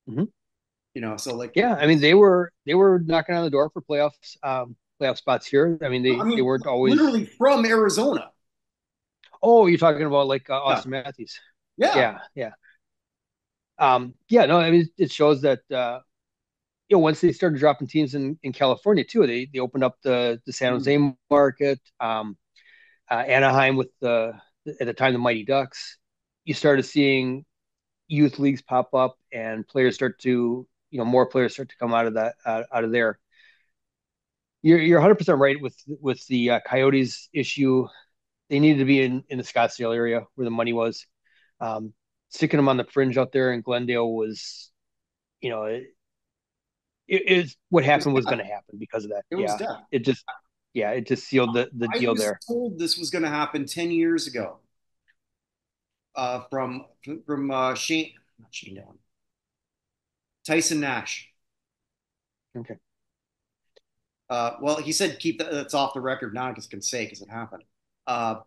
Hmm. So like, Yeah, I mean they were knocking on the door for playoff spots here. I mean I they mean, weren't always. literally from Arizona. Oh, you're talking about like Yeah, Austin Matthews. yeah. Yeah, yeah. Yeah, no, I mean it shows that once they started dropping teams in California too, they opened up the San Mm. Jose market, Anaheim with the at the time the Mighty Ducks. You started seeing youth leagues pop up and players start to more players start to come out of that out of there. You're 100% right with the Coyotes issue. They needed to be in the Scottsdale area where the money was. Um, Sticking them on the fringe out there in Glendale was, you know, it is what It was happened was going death. to happen because of that. It was Yeah, death. it just yeah, it just sealed the I deal was there. told this was going to happen 10 years ago from Shane, not Shane Dillon, Tyson Nash. Okay. Well, he said keep that's off the record now because I can say because it happened. Uh,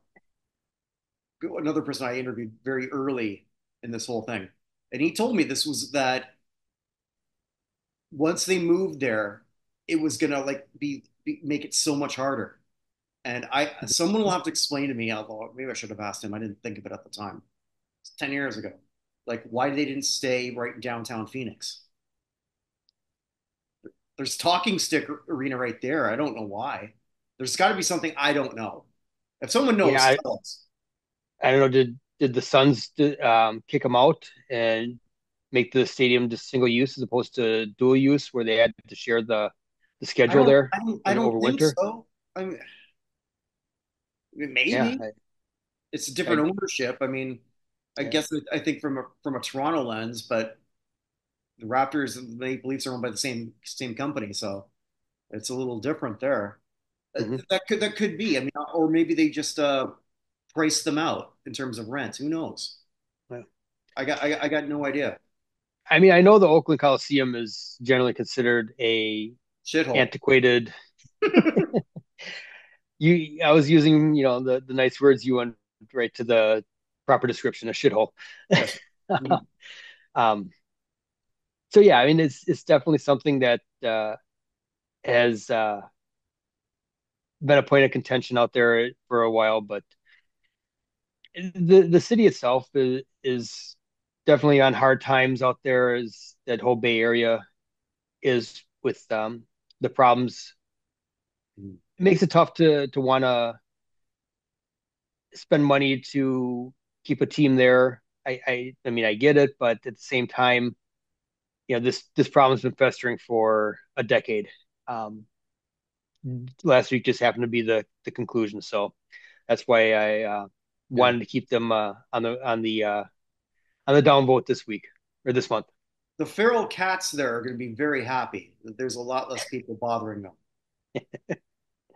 Another person I interviewed very early in this whole thing, and he told me this was that once they moved there, it was gonna like make it so much harder. And someone will have to explain to me, although maybe I should have asked him. I didn't think of it at the time. It's 10 years ago. Like why they didn't stay right in downtown Phoenix. There's Talking Stick Arena right there. I don't know why. There's got to be something I don't know. If someone Yeah, knows, tell us. I don't know, did the Suns kick him out and make the stadium just single use as opposed to dual use, where they had to share the schedule there I don't over think winter? so. I mean, Yeah, maybe it's a different I ownership. I mean, I yeah. guess I think from a Toronto lens, but the Raptors and the Maple Leafs are owned by the same company, so it's a little different there. Hmm. That could be. I mean, or maybe they just price them out in terms of rent. Who knows? Yeah. I got no idea. I mean, I know the Oakland Coliseum is generally considered a Shithole. antiquated. I was using, the nice words you went right to the proper description, a shithole. Yes. Mhm. Um, so yeah, I mean, it's definitely something that has been a point of contention out there for a while, but the city itself is definitely on hard times out there. As that whole Bay Area is with the problems, it makes it tough to want to spend money to keep a team there. I mean, I get it, but at the same time, this problem's been festering for a decade. Um, Last week just happened to be the conclusion, so that's why I Yeah. wanted to keep them on the downvote this week or this month. The feral cats there are going to be very happy that there's a lot less people bothering them.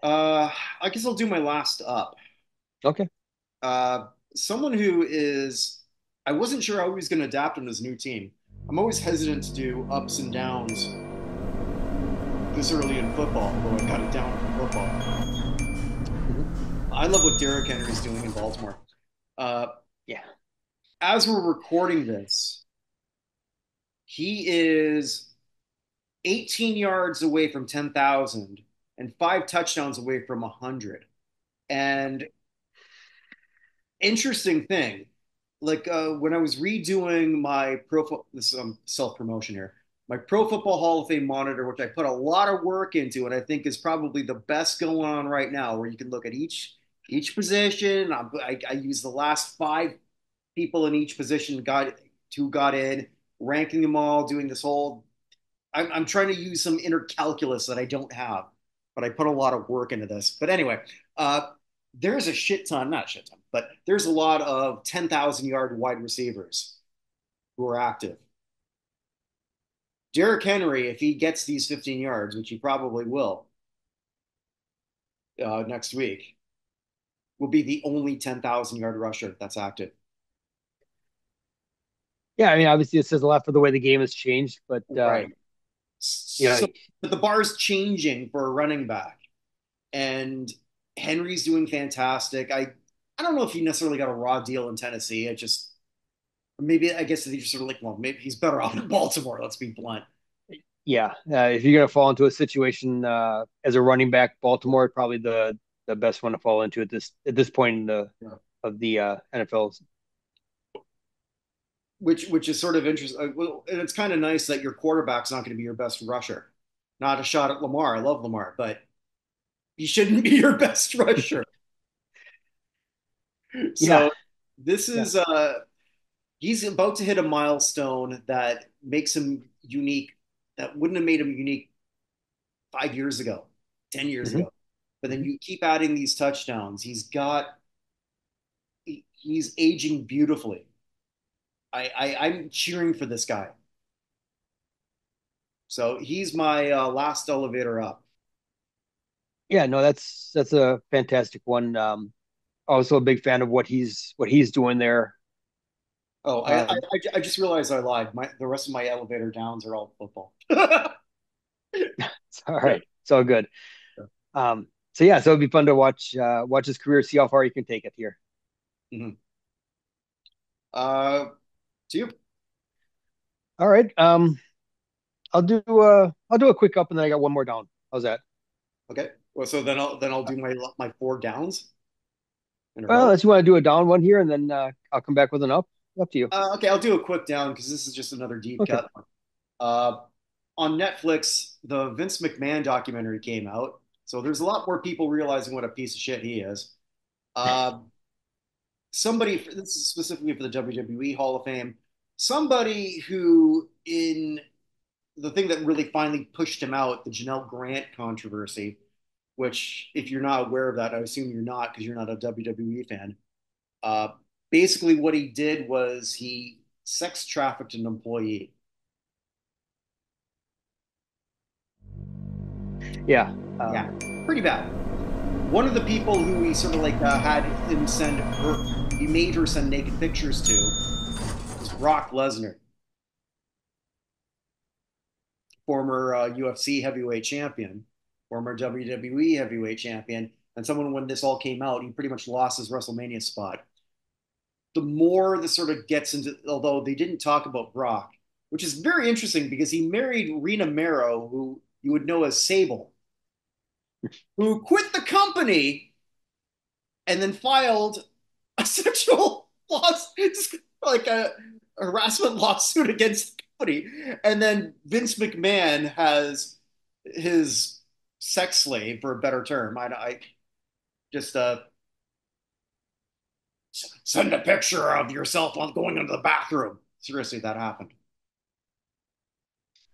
Uh, I guess I'll do my last up. Okay. Uh, Someone who is, I wasn't sure how he was going to adapt in his new team. I'm always hesitant to do ups and downs this early in football, although I got it down for football. Mhm. I love what Derrick Henry's doing in Baltimore. Uh, Yeah. as we're recording this, he is 18 yards away from 10,000 and 5 touchdowns away from 100. And interesting thing, like when I was redoing my this is self promotion here, my Pro Football Hall of Fame monitor, which I put a lot of work into, and I think is probably the best going on right now, where you can look at each position. I use the last 5 people in each position got in, ranking them all, doing this whole. I'm trying to use some inner calculus that I don't have, but I put a lot of work into this. But anyway, uh, there's a shit ton, not a shit ton, but there's a lot of 10,000 yard wide receivers who are active. Derrick Henry, if he gets these 15 yards, which he probably will next week, will be the only 10,000 yard rusher that's active. Yeah. I mean, obviously, it says a lot for the way the game has changed, but Right. you know, So, but the bar's changing for a running back, and Henry's doing fantastic. I don't know if he necessarily got a raw deal in Tennessee. It just maybe I guess they just sort of like, well, maybe he's better off in Baltimore. Let's be blunt. yeah, if you're gonna fall into a situation as a running back, Baltimore is probably the best one to fall into at this point in the Yeah. of the NFL. Which is sort of interesting. Well, and it's kind of nice that your quarterback's not going to be your best rusher. Not a shot at Lamar. I love Lamar, but he shouldn't be your best rusher. Yeah. So this Yeah. is he's about to hit a milestone that makes him unique. That wouldn't have made him unique 5 years ago, 10 years Hmm. ago. But then Hmm. you keep adding these touchdowns. He's aging beautifully. I'm cheering for this guy. So he's my last elevator up. Yeah, no, that's a fantastic one. Also a big fan of what he's doing there. Oh, Uh, I just realized I lied. The rest of my elevator downs are all football. it's all right. It's all good. So yeah, so it'd be fun to watch his career, see how far he can take it here. Mhm. Uh, to you. All right. I'll do a quick up and then I got one more down. How's that? Okay. Well, so then I'll do my 4 downs in a Well, row. unless you want to do a down one here and then I'll come back with an up. Up to you. Okay, I'll do a quick down because this is just another deep Okay. cut. Uh, on Netflix, the Vince McMahon documentary came out, so there's a lot more people realizing what a piece of shit he is. Uh, somebody, this is specifically for the WWE Hall of Fame, somebody who, in the thing that really finally pushed him out, the Janelle Grant controversy, which, if you're not aware of that, I assume you're not because you're not a WWE fan. Uh, Basically, what he did was he sex trafficked an employee. Yeah. Yeah, pretty bad. One of the people who he sort of like had him send her, he made her send naked pictures to, was Brock Lesnar, former UFC heavyweight champion, former WWE heavyweight champion, and someone when this all came out, he pretty much lost his WrestleMania spot. The more this sort of gets into, although they didn't talk about Brock, which is very interesting because he married Rena Mero, who you would know as Sable, who quit the company and then filed a sexual lawsuit, like a harassment lawsuit against the company. And then Vince McMahon has his sex slave, for a better term. I just send a picture of yourself on going into the bathroom. Seriously, that happened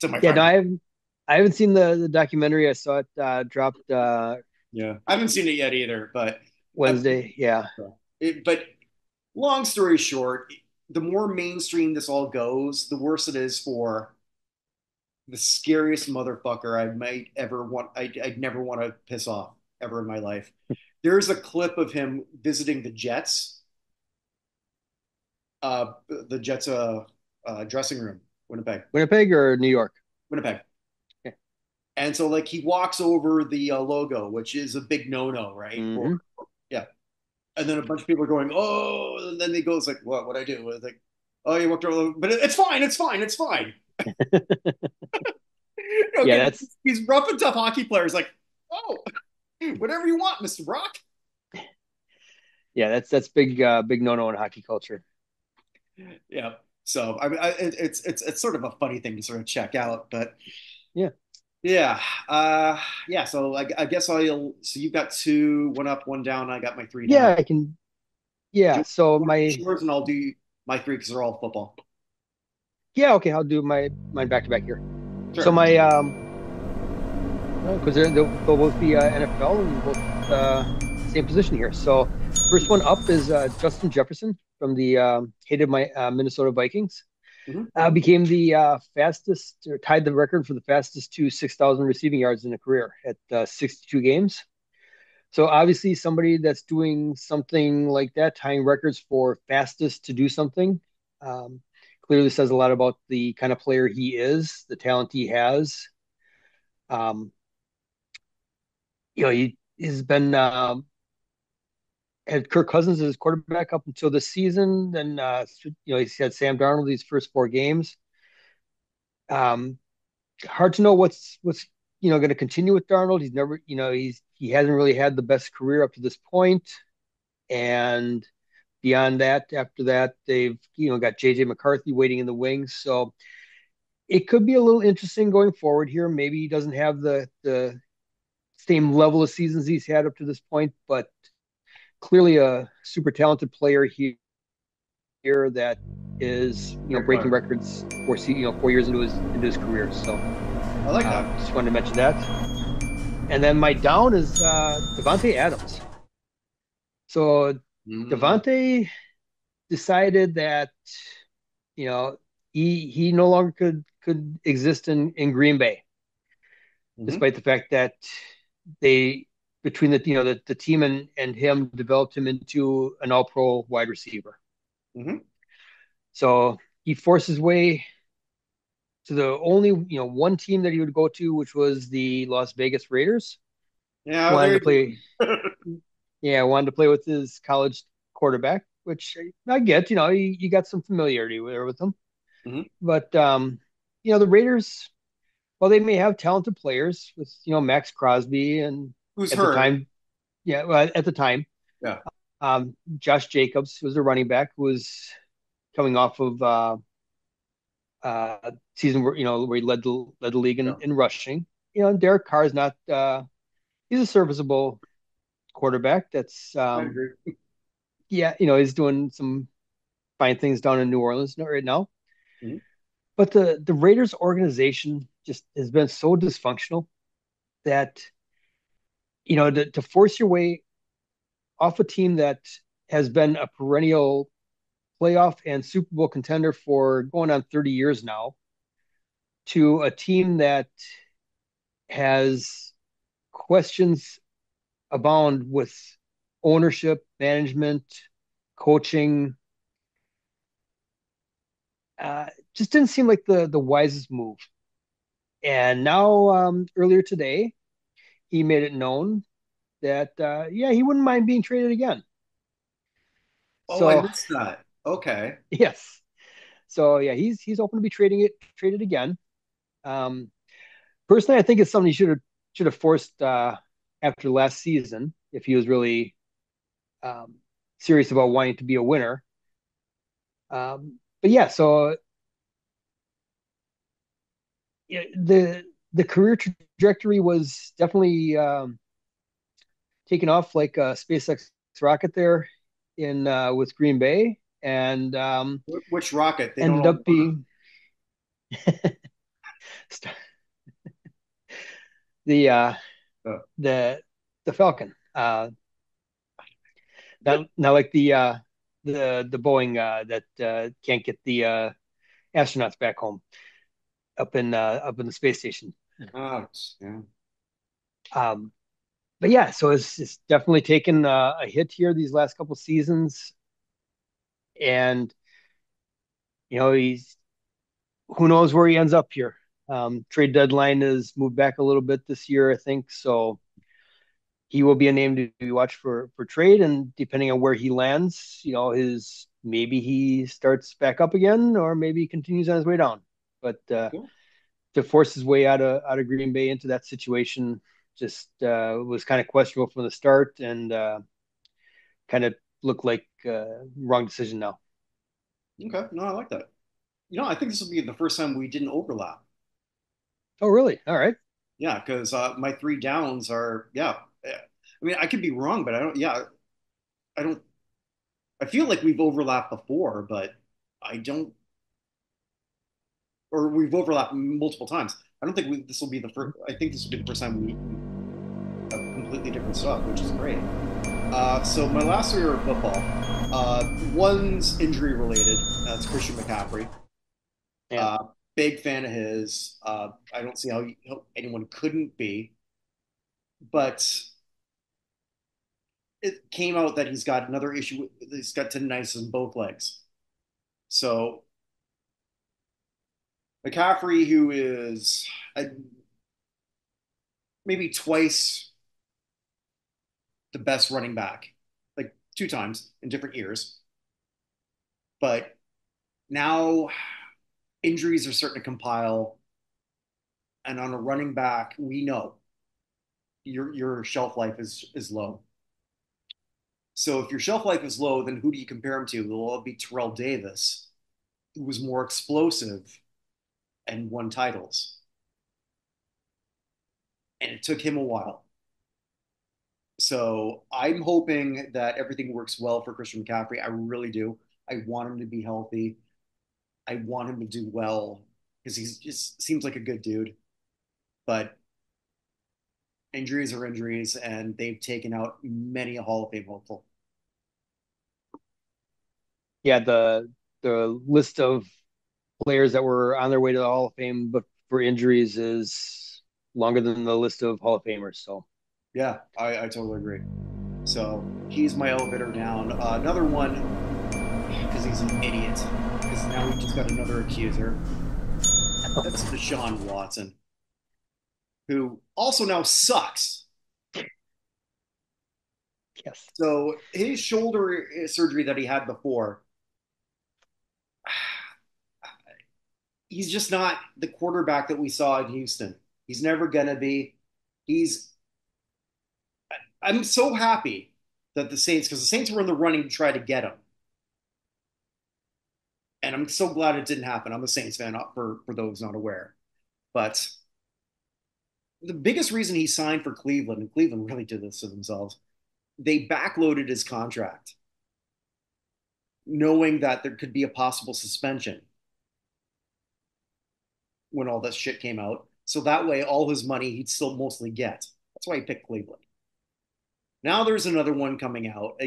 to my Yeah, no, friend. I haven't seen the documentary. I saw it dropped Yeah, I haven't seen it yet either, but Wednesday. Yeah. but long story short, the more mainstream this all goes, the worse it is for the scariest motherfucker I might ever want. I'd never want to piss off ever in my life. There's a clip of him visiting the Jets dressing room, Winnipeg, Winnipeg or New York? Winnipeg. Yeah. And so like he walks over the logo, which is a big no-no, right? For Hmm. yeah. And then a bunch of people are going, oh, and then he goes like, what? What I do? It's like, oh, you walked over, but it's fine, it's fine, it's fine. Yeah, Okay, that's he's rough and tough hockey players, like, oh, whatever you want, Mr. Brock. that's big no no in hockey culture. Yeah. So I mean, it's sort of a funny thing to sort of check out, but Yeah. yeah, uh, yeah. So I guess I'll. So you got two, one up, one down. I got my three down. Yeah, I can. Yeah. Do So one of each my yours, and I'll do my three because they're all football. yeah, okay, I'll do mine back to back here. So Sure. my because they'll both be NFL and both same position here. So first one up is Justin Jefferson from the hated my Minnesota Vikings. Hmm. Became the fastest or tied the record for the fastest to 6,000 receiving yards in a career at 62 games. So obviously somebody that's doing something like that, tying records for fastest to do something, um, clearly says a lot about the kind of player he is, the talent he has. Um, he has been had Kirk Cousins as his quarterback up until this season. Then he's had Sam Darnold these first 4 games. Um, Hard to know what's going to continue with Darnold. He's never he hasn't really had the best career up to this point, and beyond that, after that, they've got JJ McCarthy waiting in the wings. So it could be a little interesting going forward here. Maybe he doesn't have the same level of seasons he's had up to this point, but clearly a super talented player here that is Great breaking player. records 4 years into his career. So I like that. just wanted to mention that. And then my down is Devontae Adams. So Mm-hmm. Devontae decided that you know he no longer could exist in Green Bay, Mm-hmm. despite the fact that they between the team and him developed him into an all pro wide receiver. Mm-hmm. So he forced his way to the only one team that he would go to, which was the Las Vegas Raiders. Yeah, Wanted there to you play, go. yeah, wanted to play with his college quarterback, which I get. You got some familiarity with him, Mm-hmm. but the Raiders, well, they may have talented players with Max Crosby and Who's at the hurt? time, yeah, well, at the time, Yeah. Josh Jacobs was a running back who was coming off of season where he led the league Yeah. in rushing. And Derek Carr is not he's a serviceable quarterback that's I agree. yeah, he's doing some fine things down in New Orleans right now. Mhm. But the Raiders organization just has been so dysfunctional that to force your way off a team that has been a perennial playoff and Super Bowl contender for going on 30 years now to a team that has questions abound with ownership, management, coaching. Just didn't seem like the wisest move. And now, earlier today, he made it known that yeah, he wouldn't mind being traded again. Oh, I So missed that. Okay. yes, so yeah, he's open to be traded again. Um, Personally, I think it's something he should have forced after last season if he was really um, serious about wanting to be a winner. But yeah, so yeah, the career trajectory was definitely taken off like a SpaceX rocket there in with Green Bay, and Which rocket? They don't ended all up being the work. the the Falcon. Not like the Boeing that can't get the astronauts back home up in the space station. Oh, yeah. Um, but yeah, so it's definitely taken a hit here these last couple seasons, and he's who knows where he ends up here. Trade deadline is moved back a little bit this year, I think, so he will be a name to be watched for trade, and depending on where he lands, his maybe he starts back up again, or maybe he continues on his way down. But Cool. to force his way out of Green Bay into that situation just was kind of questionable from the start, and kind of looked like wrong decision now. Okay. No, I like that. I think this will be the first time we didn't overlap. Oh, really? All right. Yeah, because my three downs are, yeah. I mean, I could be wrong, but I don't, yeah, I don't, I feel like we've overlapped before, but I don't, or we've overlapped multiple times. I don't think this will be the first, I think this will be the first time we have completely different stuff, which is great. So my last three are football. One's injury related. That's Christian McCaffrey. Yeah. Uh, Big fan of his. I don't see how anyone couldn't be, but it came out that he's got another issue. He's got tendonitis in both legs. So McCaffrey, who is maybe twice the best running back, like two times in different years, but now injuries are starting to compile, and on a running back, we know your shelf life is low. So if your shelf life is low, then who do you compare him to? Well, it'll be Terrell Davis, who was more explosive and won titles. And it took him a while. So I'm hoping that everything works well for Christian McCaffrey. I really do. I want him to be healthy. I want him to do well because he just seems like a good dude. But injuries are injuries, and they've taken out many a Hall of Fame hopeful. Yeah, the list of players that were on their way to the Hall of Fame, but for injuries is longer than the list of Hall of Famers. So Yeah, I totally agree. So he's my elevator down. Another one, because he's an idiot, because now we just got another accuser. That's Deshaun Watson, who also now sucks. yes, So his shoulder surgery that he had before, he's just not the quarterback that we saw in Houston. He's never gonna be. He's. I'm so happy that the Saints, because the Saints were in the running to try to get him, and I'm so glad it didn't happen. I'm a Saints fan, for those not aware, but the biggest reason he signed for Cleveland, and Cleveland really did this to themselves, they backloaded his contract. knowing that there could be a possible suspension when all this shit came out. So that way, all his money he'd still mostly get. That's why he picked Cleveland. Now there's another one coming out.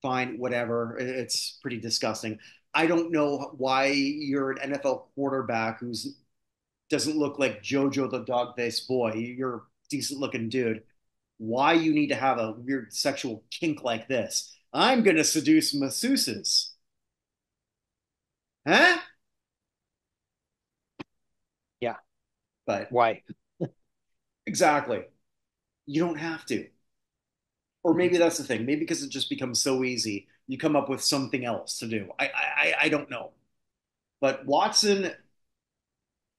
Fine, whatever. It's pretty disgusting. I don't know why you're an NFL quarterback who doesn't look like JoJo the dog-faced boy. You're a decent looking dude. Why you need to have a weird sexual kink like this? I'm gonna seduce masseuses. Huh? Yeah. But Why? exactly. You don't have to. Or maybe that's the thing. Maybe because it just becomes so easy, you come up with something else to do. I don't know. But Watson,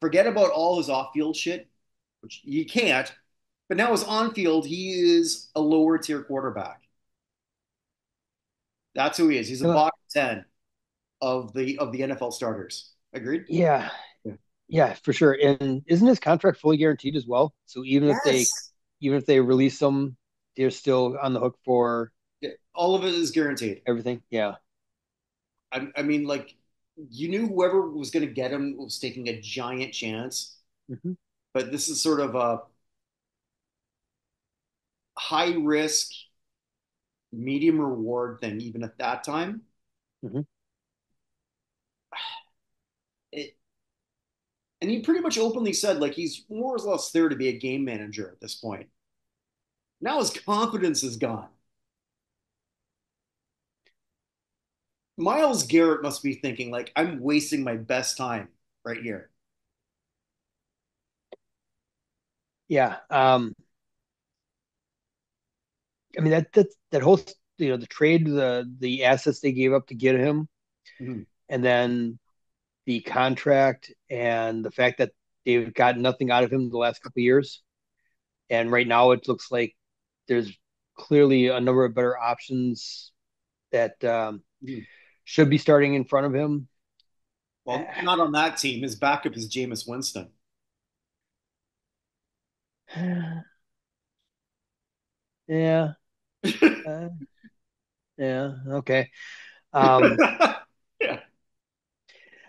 forget about all his off-field shit, which you can't. But now his on-field, he is a lower tier quarterback. That's who he is. He's a Uh, bottom 10 of the NFL starters. Agreed? yeah. Yeah. Yeah, for sure. And isn't his contract fully guaranteed as well? So Yes. even if they release him, they're still on the hook for Yeah, all of it is guaranteed. everything. Yeah. I mean, like, you knew whoever was going to get him was taking a giant chance, Hmm. but this is sort of a high risk, medium reward thing, even at that time. Hmm. It, and he pretty much openly said, like, he's more or less there to be a game manager at this point. Now his confidence is gone. Miles Garrett must be thinking, like, I'm wasting my best time right here. Yeah. I mean that whole the trade, the assets they gave up to get him, Mhm. and then the contract and the fact that they've got nothing out of him the last couple of years. And right now it looks like there's clearly a number of better options that Mhm. should be starting in front of him. Well, not on that team. His backup is Jameis Winston. Yeah, uh, yeah, okay. Um, Yeah.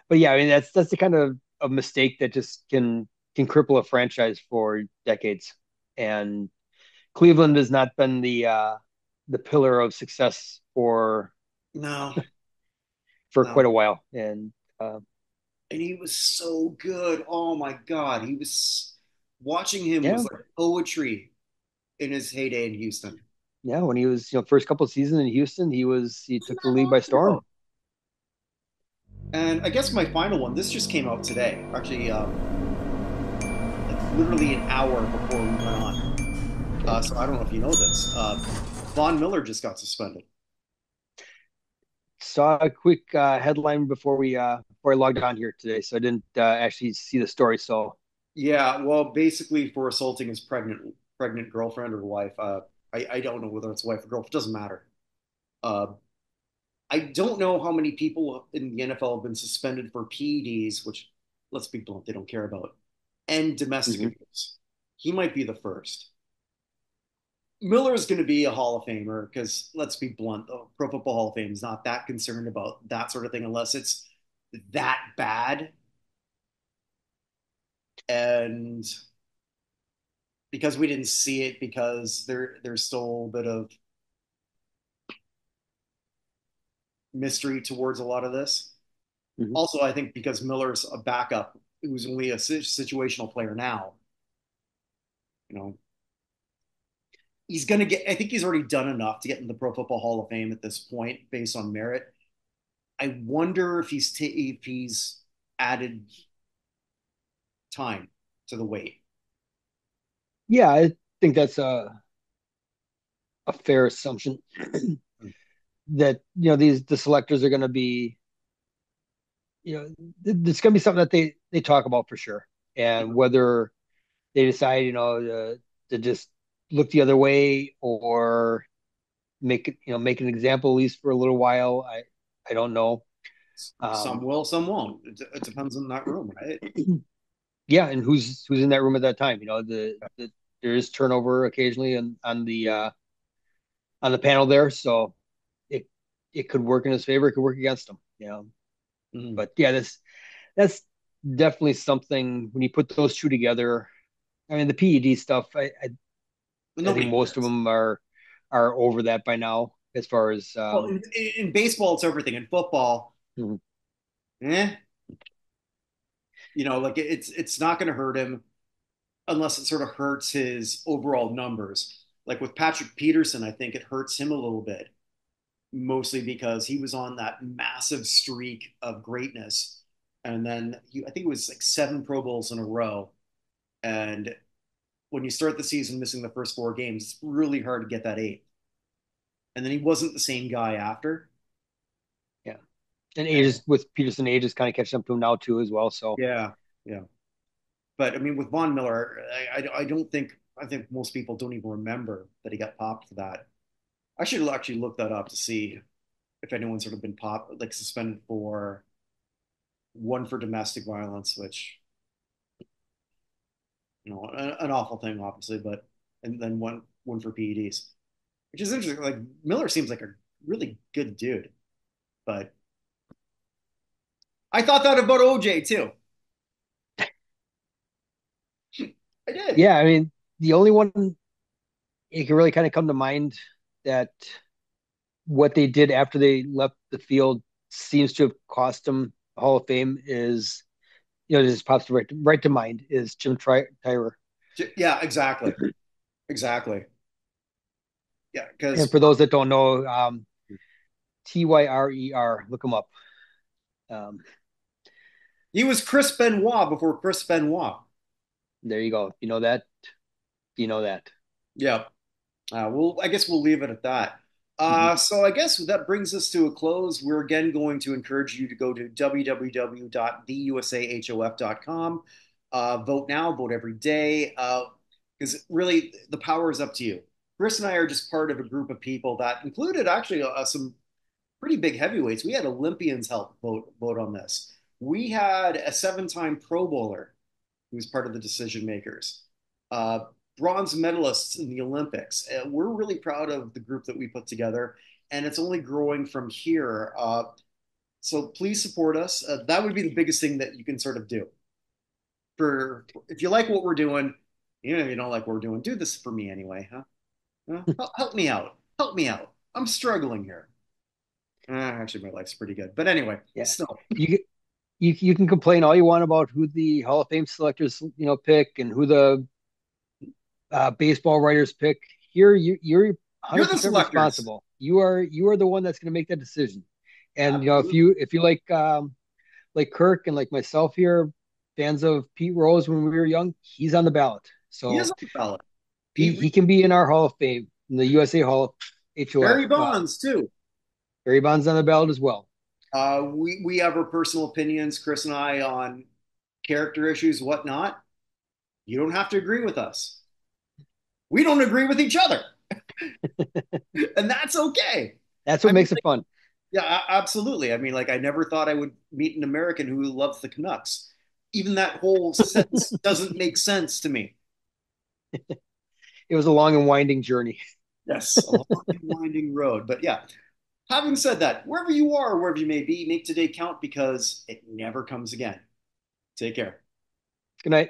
but yeah, I mean that's the kind of a mistake that just can cripple a franchise for decades. And Cleveland has not been the pillar of success No, for no. quite a while. And And he was so good. Oh my God. Watching him yeah, was like poetry in his heyday in Houston. yeah, when he was first couple of seasons in Houston, he Wasn't took the that league long by storm. ago? And I guess my final one, this just came out today. Actually, like literally an hour before we went on. Okay. So I don't know if you know this. Von Miller just got suspended. Saw a quick headline before I logged on here today, so I didn't actually see the story. So Yeah, well, basically for assaulting his pregnant girlfriend or wife. I don't know whether it's wife or girlfriend. It doesn't matter. Uh, I don't know how many people in the NFL have been suspended for PEDs, which, let's be blunt, they don't care about, and domestic mhm. abuse. He might be the first. Miller is going to be a Hall of Famer because, let's be blunt, the Pro Football Hall of Fame is not that concerned about that sort of thing unless it's that bad. And because we didn't see it, because there's still a bit of mystery towards a lot of this. Mhm. Also, I think because Miller's a backup who's only a situational player now, you know, he's going to get, I think he's already done enough to get in the Pro Football Hall of Fame at this point based on merit. I wonder if he's added time to the wait. Yeah, I think that's a fair assumption that these the selectors are going to be it's going to be something that they talk about for sure. And whether they decide to just look the other way or make an example at least for a little while, I don't know. Some Um, will, some won't. It depends on that room, right? yeah, and who's in that room at that time? There is turnover occasionally on the panel there, so it it could work in his favor, it could work against him. Mhm. But yeah, that's definitely something when you put those two together. I mean, the PED stuff, But I think nobody most of cares. them are over that by now. As far as Well, in baseball, it's everything. In football, mhm. eh, like it's not going to hurt him unless it sort of hurts his overall numbers. Like with Patrick Peterson, I think it hurts him a little bit, mostly because he was on that massive streak of greatness, and then I think it was like 7 Pro Bowls in a row. And when you start the season missing the first 4 games, it's really hard to get that 8th. And then he wasn't the same guy after. Yeah, and ages with Peterson, ages kind of catching up to him now too as well. So Yeah, yeah. But I mean, with Von Miller, I don't think I think most people don't even remember that he got popped for that. I should actually look that up to see if anyone's sort of been popped, like suspended for one for domestic violence, which an awful thing, obviously, but and then one for PEDs, which is interesting. Like Miller seems like a really good dude, but I thought that about OJ too. I did. yeah, I mean, the only one it can really kind of come to mind that what they did after they left the field seems to have cost them the Hall of Fame is, this pops right to mind is Tyrer. Yeah, exactly, exactly. Yeah, And because for those that don't know, Tyrer, look him up. Um, he was Chris Benoit before Chris Benoit. there you go. You know that. You know that. Yeah. Well, I guess we'll leave it at that. Mhm. So I guess that brings us to a close. We're again going to encourage you to go to www.theusahof.com. Vote now, vote every day, because really the power is up to you. Chris and I are just part of a group of people that included actually some pretty big heavyweights. We had Olympians help vote on this. We had a 7-time Pro Bowler who was part of the decision makers. Uh, Bronze medalists in the Olympics. We're really proud of the group that we put together, and it's only growing from here. So please support us. That would be the biggest thing that you can sort of do. For if you like what we're doing, even if you don't like what we're doing, do this for me anyway, huh? Help me out. Help me out. I'm struggling here. Actually, my life's pretty good, but anyway, Yeah. still, You you can complain all you want about who the Hall of Fame selectors pick and who the baseball writers pick. Here, you're you're the 100% selectors. responsible. You are the one that's going to make that decision. And Absolutely. if you like Kirk and like myself here, fans of Pete Rose when we were young, he's on the ballot. He is So on the ballot. he Pete he can be in our Hall of Fame, in the USA Hall of HOF. Barry Bonds too. Barry Bonds on the ballot as well. We have our personal opinions, Chris and I, on character issues, whatnot. You don't have to agree with us. We don't agree with each other, and that's okay. That's I what mean, makes it fun. yeah, absolutely. I mean, like, I never thought I would meet an American who loves the Canucks. Even that whole sentence doesn't make sense to me. It was a long and winding journey. Yes, a long and winding road. But yeah, having said that, wherever you are, wherever you may be, make today count because it never comes again. Take care. Good night.